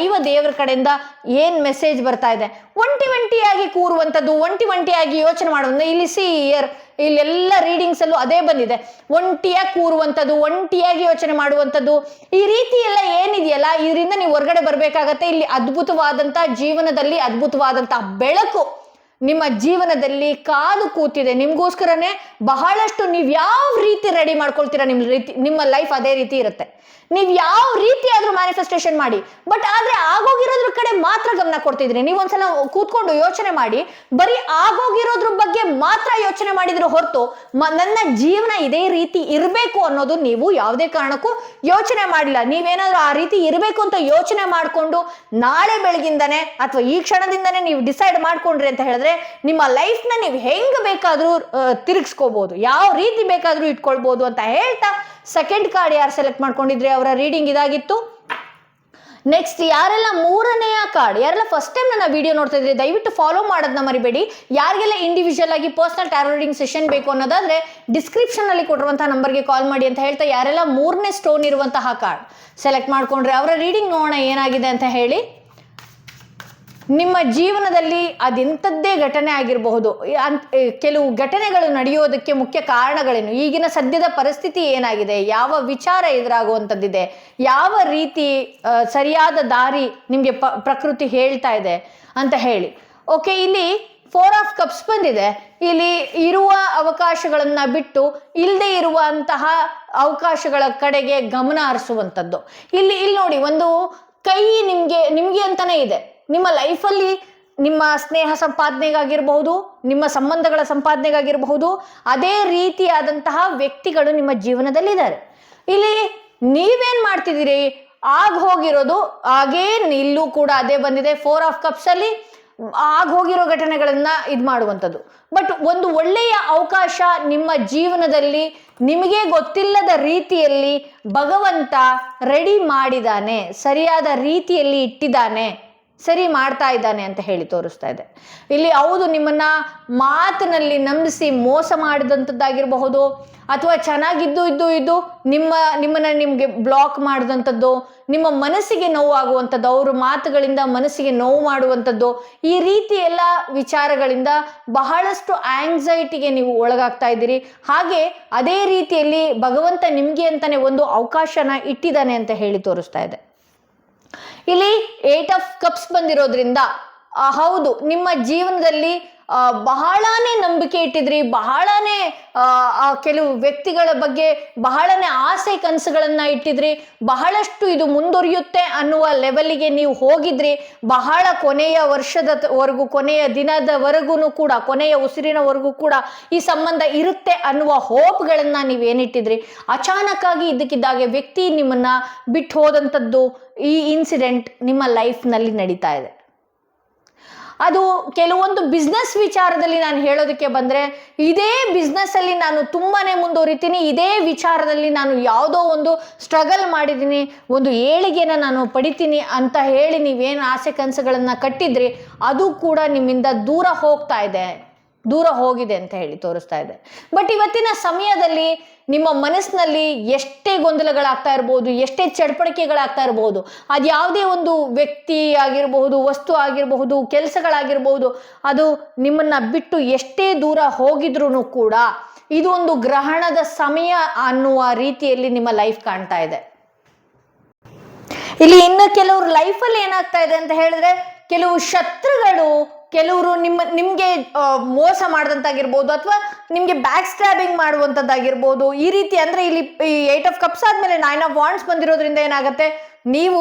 ದೇವರ ಕಡೆಯಿಂದ ಏನ್ ಮೆಸೇಜ್ ಬರ್ತಾ ಇದೆ, ಒಂಟಿಯಾಗಿ ಕೂರುವಂಥದ್ದು, ಒಂಟಿಯಾಗಿ ಯೋಚನೆ ಮಾಡುವಂಥ, ಇಲ್ಲಿ ಇಲ್ಲೆಲ್ಲ ರೀಡಿಂಗ್ಸ್ ಅಲ್ಲೂ ಅದೇ ಬಂದಿದೆ. ಒಂಟಿಯಾಗಿ ಕೂರುವಂಥದ್ದು, ಒಂಟಿಯಾಗಿ ಯೋಚನೆ ಮಾಡುವಂಥದ್ದು, ಈ ರೀತಿ ಎಲ್ಲ ಏನಿದೆಯಲ್ಲ ಇದರಿಂದ ನೀವು ಹೊರಗಡೆ ಬರ್ಬೇಕಾಗತ್ತೆ. ಇಲ್ಲಿ ಅದ್ಭುತವಾದಂತ ಜೀವನದಲ್ಲಿ ಅದ್ಭುತವಾದಂತಹ ಬೆಳಕು ನಿಮ್ಮ ಜೀವನದಲ್ಲಿ ಕಾದು ಕೂತಿದೆ. ನಿಮ್ಗೋಸ್ಕರನೇ ಬಹಳಷ್ಟು ನೀವು ಯಾವ ರೀತಿ ರೆಡಿ ಮಾಡ್ಕೊಳ್ತೀರಾ, ನಿಮ್ಮ ಲೈಫ್ ಅದೇ ರೀತಿ ಇರುತ್ತೆ. ನೀವು ಯಾವ ರೀತಿ ಆದ್ರೂ ಮ್ಯಾನಿಫೆಸ್ಟೇಷನ್ ಮಾಡಿ, ಬಟ್ ಆದ್ರೆ ಆಗೋಗಿರೋದ್ರ ಕಡೆ ಮಾತ್ರ ಗಮನ ಕೊಡ್ತಿದ್ರಿ. ನೀವೊಂದ್ಸಲ ಕೂತ್ಕೊಂಡು ಯೋಚನೆ ಮಾಡಿ, ಬರೀ ಆಗೋಗಿರೋದ್ರ ಬಗ್ಗೆ ಮಾತ್ರ ಯೋಚನೆ ಮಾಡಿದ್ರೆ ಹೊರತು ನನ್ನ ಜೀವನ ಇದೇ ರೀತಿ ಇರಬೇಕು ಅನ್ನೋದು ನೀವು ಯಾವುದೇ ಕಾರಣಕ್ಕೂ ಯೋಚನೆ ಮಾಡಿಲ್ಲ. ನೀವೇನಾದ್ರೂ ಆ ರೀತಿ ಇರಬೇಕು ಅಂತ ಯೋಚನೆ ಮಾಡಿಕೊಂಡು ನಾಳೆ ಬೆಳಗಿಂದಾನೆ ಅಥವಾ ಈ ಕ್ಷಣದಿಂದಾನೇ ನೀವು ಡಿಸೈಡ್ ಮಾಡ್ಕೊಂಡ್ರಿ ಅಂತ ಹೇಳಿದ್ರೆ ನಿಮ್ಮ ಲೈಫ್ನ ನೀವು ಹೆಂಗ್ ಬೇಕಾದ್ರೂ ತಿರುಗಿಸ್ಕೋಬಹುದು, ಯಾವ ರೀತಿ ಬೇಕಾದ್ರೂ ಇಟ್ಕೊಳ್ಬಹುದು ಅಂತ ಹೇಳ್ತಾ ಸೆಕೆಂಡ್ ಕಾರ್ಡ್ ಯಾರು ಸೆಲೆಕ್ಟ್ ಮಾಡ್ಕೊಂಡಿದ್ರೆ ಅವರ ರೀಡಿಂಗ್ ಇದಾಗಿತ್ತು. ನೆಕ್ಸ್ಟ್ ಯಾರೆಲ್ಲ ಮೂರನೆಯ ಕಾರ್ಡ್, ಯಾರೆಲ್ಲ ಫಸ್ಟ್ ಟೈಮ್ ನನ್ನ ವಿಡಿಯೋ ನೋಡ್ತಾ ಇದ್ರೆ ದಯವಿಟ್ಟು ಫಾಲೋ ಮಾಡೋದನ್ನ ಮರಿಬೇಡಿ. ಯಾರಿಗೆಲ್ಲ ಇಂಡಿವಿಜುವಲ್ ಆಗಿ ಪರ್ಸನಲ್ ಟ್ಯಾರೋ ರೀಡಿಂಗ್ ಸೆಷನ್ ಬೇಕು ಅನ್ನೋದಾದ್ರೆ ಡಿಸ್ಕ್ರಿಪ್ಷನ್ ಅಲ್ಲಿ ಕೊಟ್ಟಿರುವಂತಹ ನಂಬರ್ಗೆ ಕಾಲ್ ಮಾಡಿ ಅಂತ ಹೇಳ್ತಾ, ಯಾರೆಲ್ಲ ಮೂರನೇ ಸ್ಟೋನ್ ಇರುವಂತಹ ಕಾರ್ಡ್ ಸೆಲೆಕ್ಟ್ ಮಾಡ್ಕೊಂಡ್ರೆ ಅವರ ರೀಡಿಂಗ್ ನೋಡೋಣ ಏನಾಗಿದೆ ಅಂತ ಹೇಳಿ. ನಿಮ್ಮ ಜೀವನದಲ್ಲಿ ಅದೆಂಥದ್ದೇ ಘಟನೆ ಆಗಿರಬಹುದು, ಕೆಲವು ಘಟನೆಗಳು ನಡೆಯೋದಕ್ಕೆ ಮುಖ್ಯ ಕಾರಣಗಳೇನು, ಈಗಿನ ಸದ್ಯದ ಪರಿಸ್ಥಿತಿ ಏನಾಗಿದೆ, ಯಾವ ವಿಚಾರ ಎದುರಾಗುವಂಥದ್ದಿದೆ, ಯಾವ ರೀತಿ ಸರಿಯಾದ ದಾರಿ ನಿಮಗೆ ಪ್ರಕೃತಿ ಹೇಳ್ತಾ ಇದೆ ಅಂತ ಹೇಳಿ. ಓಕೆ, ಇಲ್ಲಿ 4 ಆಫ್ ಕಪ್ಸ್ ಬಂದಿದೆ. ಇಲ್ಲಿ ಇರುವ ಅವಕಾಶಗಳನ್ನ ಬಿಟ್ಟು ಇಲ್ಲದೆ ಇರುವಂತಹ ಅವಕಾಶಗಳ ಕಡೆಗೆ ಗಮನ ಹರಿಸುವಂಥದ್ದು. ಇಲ್ಲಿ ನೋಡಿ, ಒಂದು ಕೈ ನಿಮ್ಗೆ ಅಂತಾನೆ ಇದೆ. ನಿಮ್ಮ ಲೈಫಲ್ಲಿ ನಿಮ್ಮ ಸ್ನೇಹ ಸಂಪಾದನೆಗಾಗಿರಬಹುದು, ನಿಮ್ಮ ಸಂಬಂಧಗಳ ಸಂಪಾದನೆಗಾಗಿರಬಹುದು, ಅದೇ ರೀತಿಯಾದಂತಹ ವ್ಯಕ್ತಿಗಳು ನಿಮ್ಮ ಜೀವನದಲ್ಲಿದ್ದಾರೆ. ಇಲ್ಲಿ ನೀವೇನ್ ಮಾಡ್ತಿದ್ದೀರಿ, ಹೋಗಿರೋದು ಹಾಗೇ ಇಲ್ಲೂ ಕೂಡ ಅದೇ ಬಂದಿದೆ. 4 ಆಫ್ ಕಪ್ಸ್ ಅಲ್ಲಿ ಹೋಗಿರೋ ಘಟನೆಗಳನ್ನ ಇದು ಮಾಡುವಂಥದ್ದು. ಬಟ್ ಒಂದು ಒಳ್ಳೆಯ ಅವಕಾಶ ನಿಮ್ಮ ಜೀವನದಲ್ಲಿ ನಿಮಗೆ ಗೊತ್ತಿಲ್ಲದ ರೀತಿಯಲ್ಲಿ ಭಗವಂತ ರೆಡಿ ಮಾಡಿದಾನೆ, ಸರಿಯಾದ ರೀತಿಯಲ್ಲಿ ಇಟ್ಟಿದ್ದಾನೆ, ಸರಿ ಮಾಡ್ತಾ ಇದ್ದಾನೆ ಅಂತ ಹೇಳಿ ತೋರಿಸ್ತಾ ಇದೆ. ಇಲ್ಲಿ ಹೌದು, ನಿಮ್ಮನ್ನ ಮಾತಿನಲ್ಲಿ ನಂಬಿಸಿ ಮೋಸ ಮಾಡಿದಂಥದ್ದಾಗಿರಬಹುದು, ಅಥವಾ ಚೆನ್ನಾಗಿದ್ದು ನಿಮ್ಮನ್ನ ನಿಮ್ಗೆ ಬ್ಲಾಕ್ ಮಾಡಿದಂಥದ್ದು, ನಿಮ್ಮ ಮನಸ್ಸಿಗೆ ನೋವು ಆಗುವಂಥದ್ದು, ಅವ್ರ ಮಾತುಗಳಿಂದ ಮನಸ್ಸಿಗೆ ನೋವು ಮಾಡುವಂಥದ್ದು, ಈ ರೀತಿ ಎಲ್ಲ ವಿಚಾರಗಳಿಂದ ಬಹಳಷ್ಟು ಆಂಗ್ಸೈಟಿಗೆ ನೀವು ಒಳಗಾಗ್ತಾ ಇದ್ದೀರಿ. ಹಾಗೆ ಅದೇ ರೀತಿಯಲ್ಲಿ ಭಗವಂತ ನಿಮ್ಗೆ ಅಂತಾನೆ ಒಂದು ಅವಕಾಶನ ಇಟ್ಟಿದ್ದಾನೆ ಅಂತ ಹೇಳಿ ತೋರಿಸ್ತಾ ಇದೆ. ಇಲ್ಲಿ 8 ಆಫ್ ಕಪ್ಸ್ ಬಂದಿರೋದ್ರಿಂದ ಹೌದು, ನಿಮ್ಮ ಜೀವನದಲ್ಲಿ ಬಹಳನೇ ನಂಬಿಕೆ ಇಟ್ಟಿದ್ರಿ, ಬಹಳನೇ ಕೆಲವು ವ್ಯಕ್ತಿಗಳ ಬಗ್ಗೆ ಬಹಳನೇ ಆಸೆ ಕನಸುಗಳನ್ನ ಇಟ್ಟಿದ್ರಿ, ಬಹಳಷ್ಟು ಇದು ಮುಂದುವರಿಯುತ್ತೆ ಅನ್ನುವ ಲೆವೆಲ್ಗೆ ನೀವು ಹೋಗಿದ್ರಿ. ಬಹಳ ಕೊನೆಯ ವರ್ಷದವರೆಗೂ, ಕೊನೆಯ ದಿನದವರೆಗೂ ಕೂಡ, ಕೊನೆಯ ಉಸಿರಿನವರೆಗೂ ಕೂಡ ಈ ಸಂಬಂಧ ಇರುತ್ತೆ ಅನ್ನುವ ಹೋಪ್ಗಳನ್ನ ನೀವೇನಿಟ್ಟಿದ್ರಿ. ಅಚಾನಕ್ ಆಗಿ ಇದ್ದಕ್ಕಿದ್ದಾಗೆ ವ್ಯಕ್ತಿ ನಿಮ್ಮನ್ನ ಬಿಟ್ಟು ಹೋದಂಥದ್ದು, ಈ ಇನ್ಸಿಡೆಂಟ್ ನಿಮ್ಮ ಲೈಫ್ನಲ್ಲಿ ನಡೀತಾ ಇದೆ. ಅದು ಕೆಲವೊಂದು ಬಿಸ್ನೆಸ್ ವಿಚಾರದಲ್ಲಿ ನಾನು ಹೇಳೋದಕ್ಕೆ ಬಂದರೆ, ಇದೇ ಬಿಸ್ನೆಸ್ಸಲ್ಲಿ ನಾನು ತುಂಬಾನೇ ಮುಂದುವರಿತೀನಿ, ಇದೇ ವಿಚಾರದಲ್ಲಿ ನಾನು ಯಾವುದೋ ಒಂದು ಸ್ಟ್ರಗಲ್ ಮಾಡಿದ್ದೀನಿ, ಒಂದು ಏಳಿಗೆನ ನಾನು ಪಡಿತೀನಿ ಅಂತ ಹೇಳಿ ನೀವೇನು ಆಸೆ ಕನಸುಗಳನ್ನು ಕಟ್ಟಿದ್ರಿ ಅದು ಕೂಡ ನಿಮ್ಮಿಂದ ದೂರ ಹೋಗ್ತಾ ಇದೆ. ದೂರ ಹೋಗಿದೆ ಅಂತ ಹೇಳಿ ತೋರಿಸ್ತಾ ಇದೆ. ಬಟ್ ಇವತ್ತಿನ ಸಮಯದಲ್ಲಿ ನಿಮ್ಮ ಮನಸ್ಸಿನಲ್ಲಿ ಎಷ್ಟೇ ಗೊಂದಲಗಳಾಗ್ತಾ ಇರ್ಬೋದು, ಎಷ್ಟೇ ಚಡ್ಪಡಿಕೆಗಳಾಗ್ತಾ ಇರ್ಬೋದು, ಅದು ಯಾವುದೇ ಒಂದು ವ್ಯಕ್ತಿ ಆಗಿರಬಹುದು, ವಸ್ತು ಆಗಿರಬಹುದು, ಕೆಲಸಗಳಾಗಿರ್ಬಹುದು, ಅದು ನಿಮ್ಮನ್ನ ಬಿಟ್ಟು ಎಷ್ಟೇ ದೂರ ಹೋಗಿದ್ರೂ ಕೂಡ ಇದು ಒಂದು ಗ್ರಹಣದ ಸಮಯ ಅನ್ನುವ ರೀತಿಯಲ್ಲಿ ನಿಮ್ಮ ಲೈಫ್ ಕಾಣ್ತಾ ಇದೆ. ಇಲ್ಲಿ ಇನ್ನು ಕೆಲವ್ರ ಲೈಫಲ್ಲಿ ಏನಾಗ್ತಾ ಇದೆ ಅಂತ ಹೇಳಿದ್ರೆ, ಕೆಲವು ಶತ್ರುಗಳು ಕೆಲವರು ನಿಮ್ಗೆ ಮೋಸ ಮಾಡಿದಂತಾಗಿರ್ಬೋದು, ಅಥವಾ ನಿಮ್ಗೆ ಬ್ಯಾಕ್ ಸ್ಟ್ಯಾಬಿಂಗ್ ಮಾಡುವಂಥದ್ದಾಗಿರ್ಬೋದು. ಈ ರೀತಿ ಅಂದ್ರೆ ಇಲ್ಲಿ 8 ಆಫ್ ಕಪ್ಸ್ ಆದ್ಮೇಲೆ 9 ಆಫ್ ವಾಂಡ್ಸ್ ಬಂದಿರೋದ್ರಿಂದ ಏನಾಗುತ್ತೆ, ನೀವು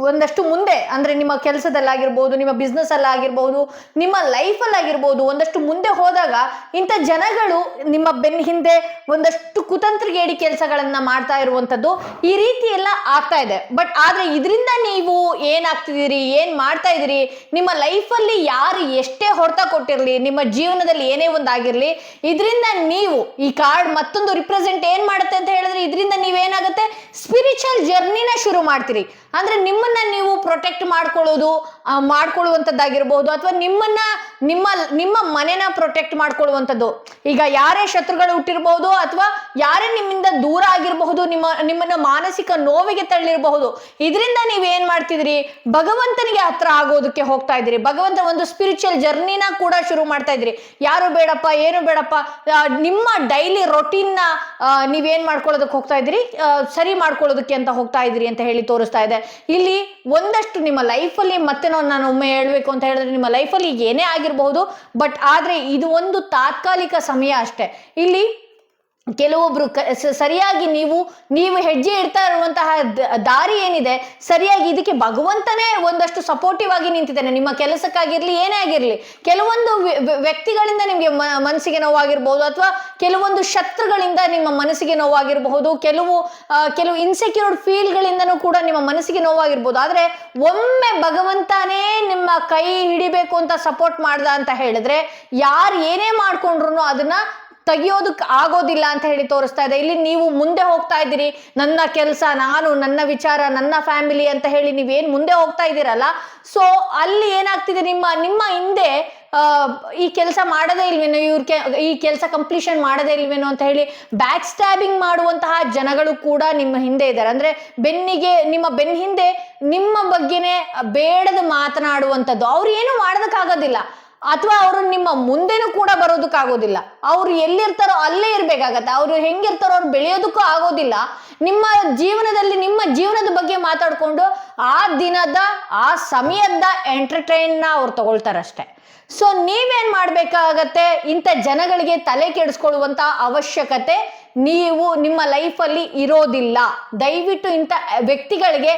ಒಂದಷ್ಟು ಮುಂದೆ ಅಂದ್ರೆ ನಿಮ್ಮ ಕೆಲಸದಲ್ಲಾಗಿರ್ಬೋದು, ನಿಮ್ಮ ಬಿಸ್ನೆಸ್ ಅಲ್ಲಾಗಿರ್ಬೋದು, ನಿಮ್ಮ ಲೈಫಲ್ಲಾಗಿರ್ಬೋದು ಒಂದಷ್ಟು ಮುಂದೆ ಹೋದಾಗ ಇಂಥ ಜನಗಳು ನಿಮ್ಮ ಬೆನ್ನ ಹಿಂದೆ ಒಂದಷ್ಟು ಕುತಂತ್ರಿಗೇಡಿ ಕೆಲಸಗಳನ್ನ ಮಾಡ್ತಾ ಇರುವಂಥದ್ದು ಈ ರೀತಿ ಎಲ್ಲ ಆಗ್ತಾ ಇದೆ. ಬಟ್ ಆದ್ರೆ ಇದರಿಂದ ನೀವು ಏನಾಗ್ತಿದ್ದೀರಿ, ಏನ್ ಮಾಡ್ತಾ ಇದ್ದೀರಿ, ನಿಮ್ಮ ಲೈಫಲ್ಲಿ ಯಾರು ಎಷ್ಟೇ ಹೊಡೆತ ಕೊಟ್ಟಿರ್ಲಿ, ನಿಮ್ಮ ಜೀವನದಲ್ಲಿ ಏನೇ ಒಂದಾಗಿರ್ಲಿ, ಇದರಿಂದ ನೀವು ಈ ಕಾರ್ಡ್ ಮತ್ತೊಂದು ರಿಪ್ರೆಸೆಂಟ್ ಏನ್ ಮಾಡುತ್ತೆ ಅಂತ ಹೇಳಿದ್ರೆ, ಇದರಿಂದ ನೀವೇನಾಗುತ್ತೆ ಸ್ಪಿರಿಚುವಲ್ ಜರ್ನಿನ ಶುರು ಮಾಡ್ತೀರಿ. ಅಂದ್ರೆ ನಿಮ್ಮನ್ನ ನೀವು ಪ್ರೊಟೆಕ್ಟ್ ಮಾಡ್ಕೊಳ್ಳುವಂಥದ್ದಾಗಿರ್ಬೋದು, ಅಥವಾ ನಿಮ್ಮ ಮನೆನ ಪ್ರೊಟೆಕ್ಟ್ ಮಾಡ್ಕೊಳ್ಳುವಂಥದ್ದು. ಈಗ ಯಾರೇ ಶತ್ರುಗಳು ಹುಟ್ಟಿರಬಹುದು, ಅಥವಾ ಯಾರೇ ನಿಮ್ಮಿಂದ ದೂರ ಆಗಿರಬಹುದು, ನಿಮ್ಮನ್ನ ಮಾನಸಿಕ ನೋವಿಗೆ ತಳ್ಳಿರಬಹುದು, ಇದರಿಂದ ನೀವೇನ್ ಮಾಡ್ತಿದ್ರಿ, ಭಗವಂತನಿಗೆ ಹತ್ರ ಆಗೋದಕ್ಕೆ ಹೋಗ್ತಾ ಇದ್ರಿ. ಭಗವಂತ ಒಂದು ಸ್ಪಿರಿಚುವಲ್ ಜರ್ನಿನ ಕೂಡ ಶುರು ಮಾಡ್ತಾ ಇದ್ರಿ. ಯಾರು ಬೇಡಪ್ಪ, ಏನು ಬೇಡಪ್ಪ, ನಿಮ್ಮ ಡೈಲಿ ರೊಟೀನ್ ನೀವೇನ್ ಮಾಡ್ಕೊಳ್ಳೋದಕ್ಕೆ ಹೋಗ್ತಾ ಇದ್ರಿ, ಸರಿ ಮಾಡ್ಕೊಳ್ಳೋದಕ್ಕೆ ಅಂತ ಹೋಗ್ತಾ ಇದ್ರಿ ಅಂತ ಹೇಳಿ ತೋರಿಸ್ತಾ ಇದೆ. ಇಲ್ಲಿ ಒಂದಷ್ಟು ನಿಮ್ಮ ಲೈಫಲ್ಲಿ ಮತ್ತೆ ನಾನು ಒಮ್ಮೆ ಹೇಳ್ಬೇಕು ಅಂತ ಹೇಳಿದ್ರೆ, ನಿಮ್ಮ ಲೈಫಲ್ಲಿ ಏನೇ ಆಗಿರಬಹುದು, ಬಟ್ ಆದ್ರೆ ಇದು ಒಂದು ತಾತ್ಕಾಲಿಕ ಸಮಯ ಅಷ್ಟೇ. ಇಲ್ಲಿ ಕೆಲವೊಬ್ರು ಸರಿಯಾಗಿ ನೀವು ಹೆಜ್ಜೆ ಇಡ್ತಾ ಇರುವಂತಹ ದಾರಿ ಏನಿದೆ, ಸರಿಯಾಗಿ ಇದಕ್ಕೆ ಭಗವಂತನೇ ಒಂದಷ್ಟು ಸಪೋರ್ಟಿವ್ ಆಗಿ ನಿಂತಿದ್ದಾನೆ. ನಿಮ್ಮ ಕೆಲಸಕ್ಕಾಗಿರ್ಲಿ, ಏನೇ ಆಗಿರ್ಲಿ, ಕೆಲವೊಂದು ವ್ಯಕ್ತಿಗಳಿಂದ ನಿಮ್ಗೆ ಮನಸ್ಸಿಗೆ ನೋವಾಗಿರ್ಬಹುದು, ಅಥವಾ ಕೆಲವೊಂದು ಶತ್ರುಗಳಿಂದ ನಿಮ್ಮ ಮನಸ್ಸಿಗೆ ನೋವಾಗಿರಬಹುದು, ಕೆಲವು ಇನ್ಸೆಕ್ಯೂರ್ಡ್ ಫೀಲ್ಗಳಿಂದನೂ ಕೂಡ ನಿಮ್ಮ ಮನಸ್ಸಿಗೆ ನೋವಾಗಿರ್ಬೋದು. ಆದ್ರೆ ಒಮ್ಮೆ ಭಗವಂತನೇ ನಿಮ್ಮ ಕೈ ಹಿಡಿಬೇಕು ಅಂತ ಸಪೋರ್ಟ್ ಮಾಡ್ದ ಅಂತ ಹೇಳಿದ್ರೆ, ಯಾರು ಏನೇ ಮಾಡ್ಕೊಂಡ್ರು ಅದನ್ನ ತೆಗಿಯೋದಕ್ಕೆ ಆಗೋದಿಲ್ಲ ಅಂತ ಹೇಳಿ ತೋರಿಸ್ತಾ ಇದೆ. ಇಲ್ಲಿ ನೀವು ಮುಂದೆ ಹೋಗ್ತಾ ಇದ್ದೀರಿ, ನನ್ನ ಕೆಲಸ, ನನ್ನ ವಿಚಾರ, ನನ್ನ ಫ್ಯಾಮಿಲಿ ಅಂತ ಹೇಳಿ ನೀವೇನ್ ಮುಂದೆ ಹೋಗ್ತಾ ಇದ್ದೀರಲ್ಲ, ಸೊ ಅಲ್ಲಿ ಏನಾಗ್ತಿದೆ, ನಿಮ್ಮ ಹಿಂದೆ ಈ ಕೆಲಸ ಮಾಡದೇ ಇಲ್ವೇನೋ, ಈ ಕೆಲಸ ಕಂಪ್ಲೀಷನ್ ಮಾಡದೇ ಇಲ್ವೇನೋ ಅಂತ ಹೇಳಿ ಬ್ಯಾಕ್ ಸ್ಟ್ಯಾಬಿಂಗ್ ಮಾಡುವಂತಹ ಜನಗಳು ಕೂಡ ನಿಮ್ಮ ಹಿಂದೆ ಇದ್ದಾರೆ. ಅಂದ್ರೆ ನಿಮ್ಮ ಬೆನ್ನ ಹಿಂದೆ ನಿಮ್ಮ ಬಗ್ಗೆನೇ ಬೇಡದ ಮಾತನಾಡುವಂಥದ್ದು. ಅವ್ರು ಏನು ಮಾಡೋದಕ್ಕಾಗೋದಿಲ್ಲ, ಅಥವಾ ಅವರು ನಿಮ್ಮ ಮುಂದೆನೂ ಕೂಡ ಬರೋದಕ್ಕಾಗೋದಿಲ್ಲ. ಅವ್ರು ಎಲ್ಲಿರ್ತಾರೋ ಅಲ್ಲೇ ಇರ್ಬೇಕಾಗತ್ತೆ. ಅವ್ರು ಹೆಂಗಿರ್ತಾರೋ ಅವ್ರು ಬೆಳೆಯೋದಕ್ಕೂ ಆಗೋದಿಲ್ಲ. ನಿಮ್ಮ ಜೀವನದ ಬಗ್ಗೆ ಮಾತಾಡ್ಕೊಂಡು ಆ ದಿನದ ಆ ಸಮಯದ ಎಂಟರ್ಟೈನ್ನ ಅವ್ರು ತಗೊಳ್ತಾರಷ್ಟೆ. ಸೊ ನೀವೇನ್ ಮಾಡ್ಬೇಕಾಗತ್ತೆ, ಇಂಥ ಜನಗಳಿಗೆ ತಲೆ ಕೆಡಿಸ್ಕೊಳ್ಳುವಂತ ಅವಶ್ಯಕತೆ ನಿಮ್ಮ ಲೈಫಲ್ಲಿ ಇರೋದಿಲ್ಲ. ದಯವಿಟ್ಟು ಇಂಥ ವ್ಯಕ್ತಿಗಳಿಗೆ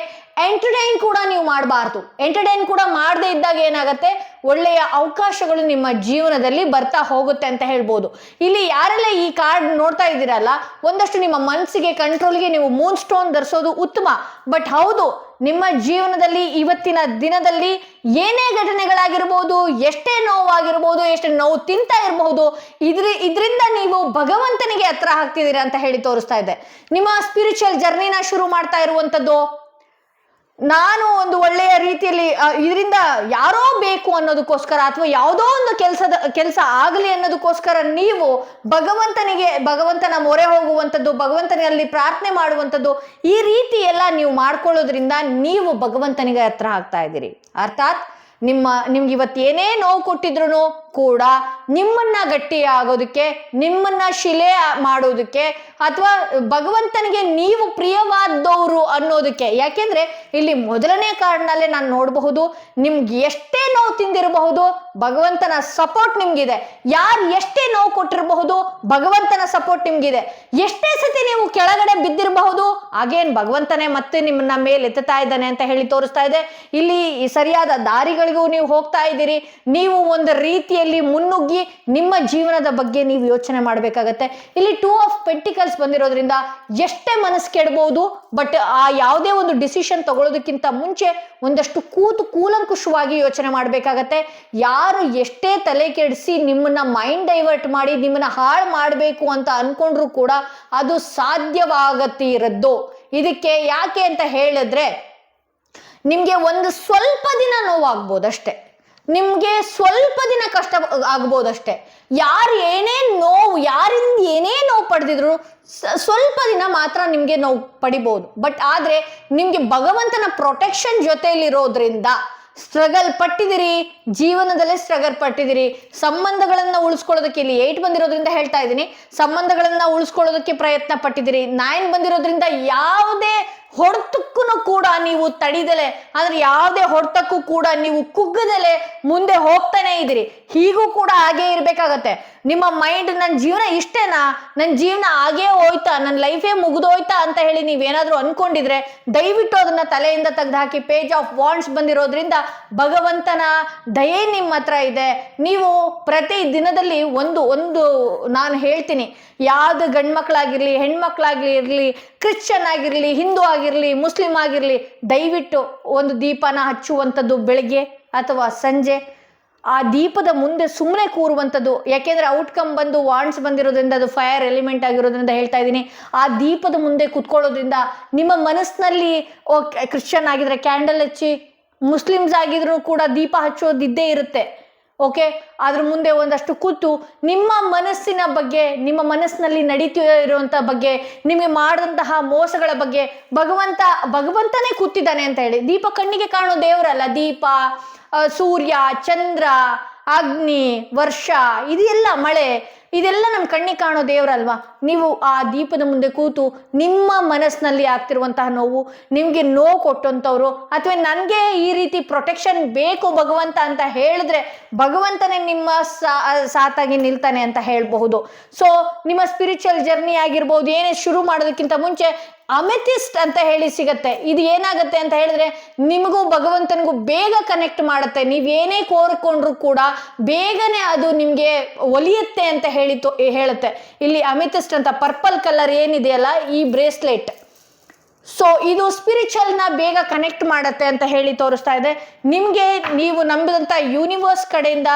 ಎಂಟರ್ಟೈನ್ ಕೂಡ ನೀವು ಮಾಡಬಾರ್ದು. ಎಂಟರ್ಟೈನ್ ಕೂಡ ಮಾಡದೇ ಇದ್ದಾಗ ಏನಾಗುತ್ತೆ, ಒಳ್ಳೆಯ ಅವಕಾಶಗಳು ನಿಮ್ಮ ಜೀವನದಲ್ಲಿ ಬರ್ತಾ ಹೋಗುತ್ತೆ ಅಂತ ಹೇಳ್ಬೋದು. ಇಲ್ಲಿ ಯಾರೆಲ್ಲ ಈ ಕಾರ್ಡ್ ನೋಡ್ತಾ ಇದ್ದೀರಲ್ಲ, ಒಂದಷ್ಟು ನಿಮ್ಮ ಮನಸ್ಸಿಗೆ ಕಂಟ್ರೋಲ್ಗೆ ನೀವು ಮೂನ್ ಸ್ಟೋನ್ ಧರಿಸೋದು ಉತ್ತಮ. ಬಟ್ ಹೌದು, ನಿಮ್ಮ ಜೀವನದಲ್ಲಿ ಇವತ್ತಿನ ದಿನದಲ್ಲಿ ಏನೇ ಘಟನೆಗಳಾಗಿರ್ಬೋದು, ಎಷ್ಟೇ ನೋವಾಗಿರ್ಬೋದು, ಎಷ್ಟೇ ನೋವು ತಿಂತಾ ಇರಬಹುದು, ಇದರಿಂದ ನೀವು ಭಗವಂತನಿಗೆ ಹತ್ರ ಆಗ್ತಿದ್ದೀರಾ ಅಂತ ಹೇಳಿ ತೋರಿಸ್ತಾ ಇದೆ. ನಿಮ್ಮ ಸ್ಪಿರಿಚುವಲ್ ಜರ್ನಿನ ಶುರು ಮಾಡ್ತಾ ಇರುವಂಥದ್ದು, ನಾನು ಒಂದು ಒಳ್ಳೆಯ ರೀತಿಯಲ್ಲಿ ಇದರಿಂದ ಯಾರೋ ಬೇಕು ಅನ್ನೋದಕ್ಕೋಸ್ಕರ, ಅಥವಾ ಯಾವುದೋ ಒಂದು ಕೆಲಸ ಆಗಲಿ ಅನ್ನೋದಕ್ಕೋಸ್ಕರ ನೀವು ಭಗವಂತನ ಮೊರೆ ಹೋಗುವಂಥದ್ದು, ಭಗವಂತನಲ್ಲಿ ಪ್ರಾರ್ಥನೆ ಮಾಡುವಂಥದ್ದು, ಈ ರೀತಿ ಎಲ್ಲ ನೀವು ಮಾಡ್ಕೊಳ್ಳೋದ್ರಿಂದ ನೀವು ಭಗವಂತನಿಗೆ ಹತ್ರ ಆಗ್ತಾ ಇದ್ದೀರಿ. ಅರ್ಥಾತ್ ನಿಮ್ಗೆ ಇವತ್ತು ಏನೇ ನೋವು ಕೊಟ್ಟಿದ್ರು ಕೂಡ ನಿಮ್ಮನ್ನ ಗಟ್ಟಿ ಆಗೋದಕ್ಕೆ, ನಿಮ್ಮನ್ನ ಶಿಲೆ ಮಾಡೋದಕ್ಕೆ, ಅಥವಾ ಭಗವಂತನಿಗೆ ನೀವು ಪ್ರಿಯವಾದವರು ಅನ್ನೋದಕ್ಕೆ. ಯಾಕೆಂದ್ರೆ ಇಲ್ಲಿ ಮೊದಲನೇ ಕಾರ್ಡ್ನಲ್ಲೇ ನಾನು ನೋಡಬಹುದು, ನಿಮ್ಗೆ ಎಷ್ಟೇ ನೋವು ತಿಂದಿರಬಹುದು, ಭಗವಂತನ ಸಪೋರ್ಟ್ ನಿಮ್ಗಿದೆ. ಯಾರು ಎಷ್ಟೇ ನೋವು ಕೊಟ್ಟಿರಬಹುದು, ಭಗವಂತನ ಸಪೋರ್ಟ್ ನಿಮ್ಗಿದೆ. ಎಷ್ಟೇ ಸತಿ ನೀವು ಕೆಳಗಡೆ ಬಿದ್ದಿರಬಹುದು, ಅಗೇನ್ ಭಗವಂತನೇ ಮತ್ತೆ ನಿಮ್ಮನ್ನ ಮೇಲೆ ಎತ್ತುತ್ತಾ ಇದ್ದಾನೆ ಅಂತ ಹೇಳಿ ತೋರಿಸ್ತಾ ಇದೆ. ಇಲ್ಲಿ ಸರಿಯಾದ ದಾರಿಗಳಿಗೂ ನೀವು ಹೋಗ್ತಾ ಇದ್ದೀರಿ. ನೀವು ಒಂದು ರೀತಿಯಲ್ಲಿ ಮುನ್ನುಗ್ಗಿ ನಿಮ್ಮ ಜೀವನದ ಬಗ್ಗೆ ನೀವು ಯೋಚನೆ ಮಾಡಬೇಕಾಗತ್ತೆ. ಇಲ್ಲಿ 2 ಆಫ್ ಪೆಂಟಿಕಲ್ಸ್ ಬಂದಿರೋದ್ರಿಂದ ಎಷ್ಟೇ ಮನಸ್ಸು ಕೆಡಬಹುದು, ಬಟ್ ಆ ಯಾವುದೇ ಒಂದು ಡಿಸಿಷನ್ ತಗೊಳ್ಳೋದಕ್ಕಿಂತ ಮುಂಚೆ ಒಂದಷ್ಟು ಕೂಲಂಕುಷವಾಗಿ ಯೋಚನೆ ಮಾಡಬೇಕಾಗತ್ತೆ. ಯಾರು ಎಷ್ಟೇ ತಲೆ ಕೆಡಿಸಿ ನಿಮ್ಮನ್ನ ಮೈಂಡ್ ಡೈವರ್ಟ್ ಮಾಡಿ ನಿಮ್ಮನ್ನ ಹಾಳು ಮಾಡಬೇಕು ಅಂತ ಅನ್ಕೊಂಡ್ರು ಕೂಡ ಅದು ಸಾಧ್ಯವಾಗತ್ತಿರದ್ದು. ಇದಕ್ಕೆ ಯಾಕೆ ಅಂತ ಹೇಳಿದ್ರೆ, ನಿಮ್ಗೆ ಒಂದು ಸ್ವಲ್ಪ ದಿನ ನೋವಾಗ್ಬೋದು ಅಷ್ಟೇ. ನಿಮ್ಗೆ ಸ್ವಲ್ಪ ದಿನ ಕಷ್ಟ ಆಗ್ಬೋದಷ್ಟೇ. ಯಾರು ಏನೇ ನೋವು, ಯಾರಿಂದ ಏನೇ ನೋವು ಪಡೆದಿದ್ರು ಸ್ವಲ್ಪ ದಿನ ಮಾತ್ರ ನಿಮ್ಗೆ ನೋವು ಪಡಿಬಹುದು. ಬಟ್ ಆದ್ರೆ ನಿಮ್ಗೆ ಭಗವಂತನ ಪ್ರೊಟೆಕ್ಷನ್ ಜೊತೆಯಲ್ಲಿರೋದ್ರಿಂದ ಸ್ಟ್ರಗಲ್ ಪಟ್ಟಿದಿರಿ, ಜೀವನದಲ್ಲೇ ಸ್ಟ್ರಗಲ್ ಪಟ್ಟಿದಿರಿ. ಸಂಬಂಧಗಳನ್ನ ಉಳಿಸ್ಕೊಳ್ಳೋದಕ್ಕೆ, ಇಲ್ಲಿ 8 ಬಂದಿರೋದ್ರಿಂದ ಹೇಳ್ತಾ ಇದ್ದೀನಿ, ಸಂಬಂಧಗಳನ್ನ ಉಳಿಸ್ಕೊಳ್ಳೋದಕ್ಕೆ ಪ್ರಯತ್ನ ಪಟ್ಟಿದಿರಿ. 9 ಬಂದಿರೋದ್ರಿಂದ ಯಾವುದೇ ಹೊಡೆತಕ್ಕೂ ಕೂಡ ನೀವು ತಡಿದಲೆ, ಅಂದ್ರೆ ಯಾವುದೇ ಹೊಡೆತಕ್ಕೂ ಕೂಡ ನೀವು ಕುಗ್ಗದಲೆ ಮುಂದೆ ಹೋಗ್ತಾನೆ ಇದ್ದೀರಿ. ಹೀಗೂ ಕೂಡ ಹಾಗೆ ಇರ್ಬೇಕಾಗತ್ತೆ. ನಿಮ್ಮ ಮೈಂಡ್ ನನ್ನ ಜೀವನ ಇಷ್ಟೇನಾ, ನನ್ನ ಜೀವನ ಹಾಗೇ ಹೋಯ್ತಾ, ನನ್ನ ಲೈಫೇ ಮುಗಿದೋಯ್ತಾ ಅಂತ ಹೇಳಿ ನೀವೇನಾದ್ರೂ ಅನ್ಕೊಂಡಿದ್ರೆ ದಯವಿಟ್ಟು ಅದನ್ನ ತಲೆಯಿಂದ ತೆಗೆದುಹಾಕಿ. ಪೇಜ್ ಆಫ್ ವಾಂಡ್ಸ್ ಬಂದಿರೋದ್ರಿಂದ ಭಗವಂತನ ದಯೆ ನಿಮ್ಮ ಹತ್ರ ಇದೆ. ನೀವು ಪ್ರತಿ ದಿನದಲ್ಲಿ ಒಂದು ನಾನು ಹೇಳ್ತೀನಿ, ಯಾವ್ದು ಗಂಡ್ಮಕ್ಳಾಗಿರ್ಲಿ, ಹೆಣ್ಮಕ್ಳಾಗ್ಲಿ ಇರ್ಲಿ, ಕ್ರಿಶ್ಚಿಯನ್ ಆಗಿರ್ಲಿ, ಹಿಂದೂ ಆಗಿರ್ಲಿ, ಮುಸ್ಲಿಂ ಆಗಿರ್ಲಿ, ದಯವಿಟ್ಟು ಒಂದು ದೀಪನ ಹಚ್ಚುವಂಥದ್ದು ಬೆಳಗ್ಗೆ ಅಥವಾ ಸಂಜೆ. ಆ ದೀಪದ ಮುಂದೆ ಸುಮ್ಮನೆ ಕೂರುವಂಥದ್ದು. ಯಾಕೆಂದ್ರೆ ಔಟ್ಕಮ್ ಬಂದು ವಾಂಡ್ಸ್ ಬಂದಿರೋದ್ರಿಂದ ಅದು ಫೈರ್ ಎಲಿಮೆಂಟ್ ಆಗಿರೋದ್ರಿಂದ ಹೇಳ್ತಾ ಇದ್ದೀನಿ. ಆ ದೀಪದ ಮುಂದೆ ಕುತ್ಕೊಳ್ಳೋದ್ರಿಂದ ನಿಮ್ಮ ಮನಸ್ಸಿನಲ್ಲಿ, ಕ್ರಿಶ್ಚಿಯನ್ ಆಗಿದ್ರೆ ಕ್ಯಾಂಡಲ್ ಹಚ್ಚಿ, ಮುಸ್ಲಿಮ್ಸ್ ಆಗಿದ್ರು ಕೂಡ ದೀಪ ಹಚ್ಚೋದಿದ್ದೇ ಇರುತ್ತೆ. ಓಕೆ, ಅದ್ರ ಮುಂದೆ ಒಂದಷ್ಟು ಕೂತು ನಿಮ್ಮ ಮನಸ್ಸಿನ ಬಗ್ಗೆ, ನಿಮ್ಮ ಮನಸ್ಸಿನಲ್ಲಿ ನಡೀತಿರುವಂಥ ಬಗ್ಗೆ, ನಿಮಗೆ ಮಾಡಿದಂತಹ ಮೋಸಗಳ ಬಗ್ಗೆ ಭಗವಂತನೇ ಕೂತಿದ್ದಾನೆ ಅಂತ ಹೇಳಿ. ದೀಪ ಕಣ್ಣಿಗೆ ಕಾಣೋ ದೇವರಲ್ಲ. ದೀಪ, ಸೂರ್ಯ, ಚಂದ್ರ, ಅಗ್ನಿ, ವರ್ಷ, ಇದೆಲ್ಲ ಮಳೆ, ಇದೆಲ್ಲ ನಮ್ಮ ಕಣ್ಣಿಗೆ ಕಾಣೋ ದೇವರಲ್ವಾ. ನೀವು ಆ ದೀಪದ ಮುಂದೆ ಕೂತು ನಿಮ್ಮ ಮನಸ್ಸಿನಲ್ಲಿ ಆಗ್ತಿರುವಂತಹ ನೋವು, ನಿಮ್ಗೆ ನೋವು ಕೊಟ್ಟಂಥವ್ರು, ಅಥವಾ ನನಗೆ ಈ ರೀತಿ ಪ್ರೊಟೆಕ್ಷನ್ ಬೇಕು ಭಗವಂತ ಅಂತ ಹೇಳಿದ್ರೆ ಭಗವಂತನೇ ನಿಮ್ಮ ಸಾತಾಗಿ ನಿಲ್ತಾನೆ ಅಂತ ಹೇಳಬಹುದು. ಸೊ ನಿಮ್ಮ ಸ್ಪಿರಿಚುವಲ್ ಜರ್ನಿ ಆಗಿರ್ಬೋದು, ಏನೇ ಶುರು ಮಾಡೋದಕ್ಕಿಂತ ಮುಂಚೆ ಅಮೆಥಿಸ್ಟ್ ಅಂತ ಹೇಳಿ ಸಿಗತ್ತೆ. ಇದು ಏನಾಗುತ್ತೆ ಅಂತ ಹೇಳಿದ್ರೆ ನಿಮಗೂ ಭಗವಂತನಿಗೂ ಬೇಗ ಕನೆಕ್ಟ್ ಮಾಡುತ್ತೆ. ನೀವೇನೇ ಕೋರಿಕೊಂಡ್ರು ಕೂಡ ಬೇಗನೆ ಅದು ನಿಮ್ಗೆ ಒಲಿಯುತ್ತೆ ಅಂತ ಹೇಳುತ್ತೆ. ಇಲ್ಲಿ ಅಮೆಥಿಸ್ಟ್ ಅಂತ ಪರ್ಪಲ್ ಕಲರ್ ಏನಿದೆಯಲ್ಲ, ಈ ಬ್ರೇಸ್ಲೆಟ್, ಸೊ ಇದು ಸ್ಪಿರಿಚುವಲ್ನ ಬೇಗ ಕನೆಕ್ಟ್ ಮಾಡುತ್ತೆ ಅಂತ ಹೇಳಿ ತೋರಿಸ್ತಾ ಇದೆ. ನಿಮ್ಗೆ ನೀವು ನಂಬಿದಂತ ಯೂನಿವರ್ಸ್ ಕಡೆಯಿಂದ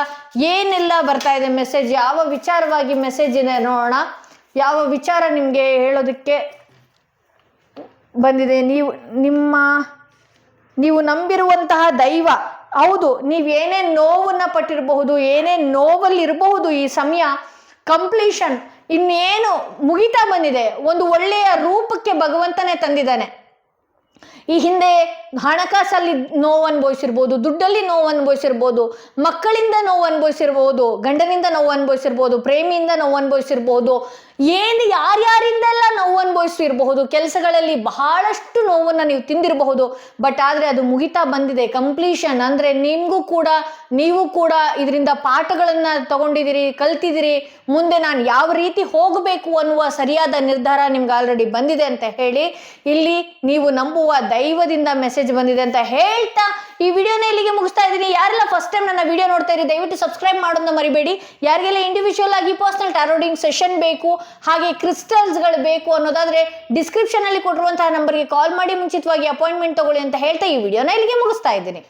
ಏನೆಲ್ಲ ಬರ್ತಾ ಇದೆ ಮೆಸೇಜ್, ಯಾವ ವಿಚಾರವಾಗಿ ಮೆಸೇಜ್ ಇದೆ ನೋಡೋಣ. ಯಾವ ವಿಚಾರ ನಿಮ್ಗೆ ಹೇಳೋದಕ್ಕೆ ಬಂದಿದೆ. ನೀವು ನಂಬಿರುವಂತಹ ದೈವ, ಹೌದು, ನೀವೇನೇ ನೋವನ್ನ ಪಟ್ಟಿರಬಹುದು, ಏನೇ ನೋವಲ್ಲಿ ಇರಬಹುದು, ಈ ಸಮಯ ಕಂಪ್ಲೀಷನ್ ಇನ್ನೇನು ಮುಗಿತಾ ಬಂದಿದೆ. ಒಂದು ಒಳ್ಳೆಯ ರೂಪಕ್ಕೆ ಭಗವಂತನೇ ತಂದಿದ್ದಾನೆ. ಈ ಹಿಂದೆ ಹಣಕಾಸಲ್ಲಿ ನೋವು ಅನುಭವಿಸಿರ್ಬೋದು, ದುಡ್ಡಲ್ಲಿ ನೋವು ಅನುಭವಿಸಿರ್ಬೋದು, ಮಕ್ಕಳಿಂದ ನೋವು ಅನುಭವಿಸಿರ್ಬೋದು, ಗಂಡನಿಂದ ನೋವು ಅನುಭವಿಸಿರ್ಬೋದು, ಪ್ರೇಮಿಯಿಂದ ನೋವು ಅನುಭವಿಸಿರ್ಬೋದು, ಯಾರ್ಯಾರಿಂದೆಲ್ಲ ನೋವು ಅನುಭವಿಸಿರಬಹುದು, ಕೆಲಸಗಳಲ್ಲಿ ಬಹಳಷ್ಟು ನೋವನ್ನು ನೀವು ತಿಂದಿರಬಹುದು. ಬಟ್ ಆದರೆ ಅದು ಮುಗಿತಾ ಬಂದಿದೆ, ಕಂಪ್ಲೀಷನ್. ಅಂದರೆ ನೀವು ಕೂಡ ಇದರಿಂದ ಪಾಠಗಳನ್ನು ತಗೊಂಡಿದ್ದೀರಿ, ಕಲ್ತಿದ್ದೀರಿ. ಮುಂದೆ ನಾನು ಯಾವ ರೀತಿ ಹೋಗಬೇಕು ಅನ್ನುವ ಸರಿಯಾದ ನಿರ್ಧಾರ ನಿಮ್ಗೆ ಆಲ್ರೆಡಿ ಬಂದಿದೆ ಅಂತ ಹೇಳಿ ಇಲ್ಲಿ ನೀವು ನಂಬುವ ದೈವದಿಂದ ಮೆಸೇಜ್ ಬಂದಿದೆ ಅಂತ ಹೇಳ್ತಾ ಈ ವಿಡಿಯೋನ ಇಲ್ಲಿಗೆ ಮುಗಿಸ್ತಾ ಇದ್ದೀನಿ. ಯಾರೆಲ್ಲ ಫಸ್ಟ್ ಟೈಮ್ ನನ್ನ ವಿಡಿಯೋ ನೋಡ್ತಾ ಇರಿ ದಯವಿಟ್ಟು ಸಬ್ಸ್ಕ್ರೈಬ್ ಮಾಡೋದನ್ನ ಮರಿಬೇಡಿ. ಯಾರಿಗೆಲ್ಲ ಇಂಡಿವಿಜುವಲ್ ಆಗಿ ಪರ್ಸನಲ್ ಟಾರೋ ರೀಡಿಂಗ್ ಸೆಷನ್ ಬೇಕು, ಹಾಗೆ ಕ್ರಿಸ್ಟಲ್ಸ್ಗಳು ಬೇಕು ಅನ್ನೋದಾದ್ರೆ ಡಿಸ್ಕ್ರಿಪ್ಷನ್ ಅಲ್ಲಿ ಕೊಟ್ಟಿರುವಂತಹ ನಂಬರ್ಗೆ ಕಾಲ್ ಮಾಡಿ ಮುಂಚಿತವಾಗಿ ಅಪಾಯಿಂಟ್ಮೆಂಟ್ ತಗೊಳ್ಳಿ ಅಂತ ಹೇಳ್ತಾ ಈ ವಿಡಿಯೋನ ಇಲ್ಲಿಗೆ ಮುಗಿಸ್ತಾ ಇದ್ದೀನಿ.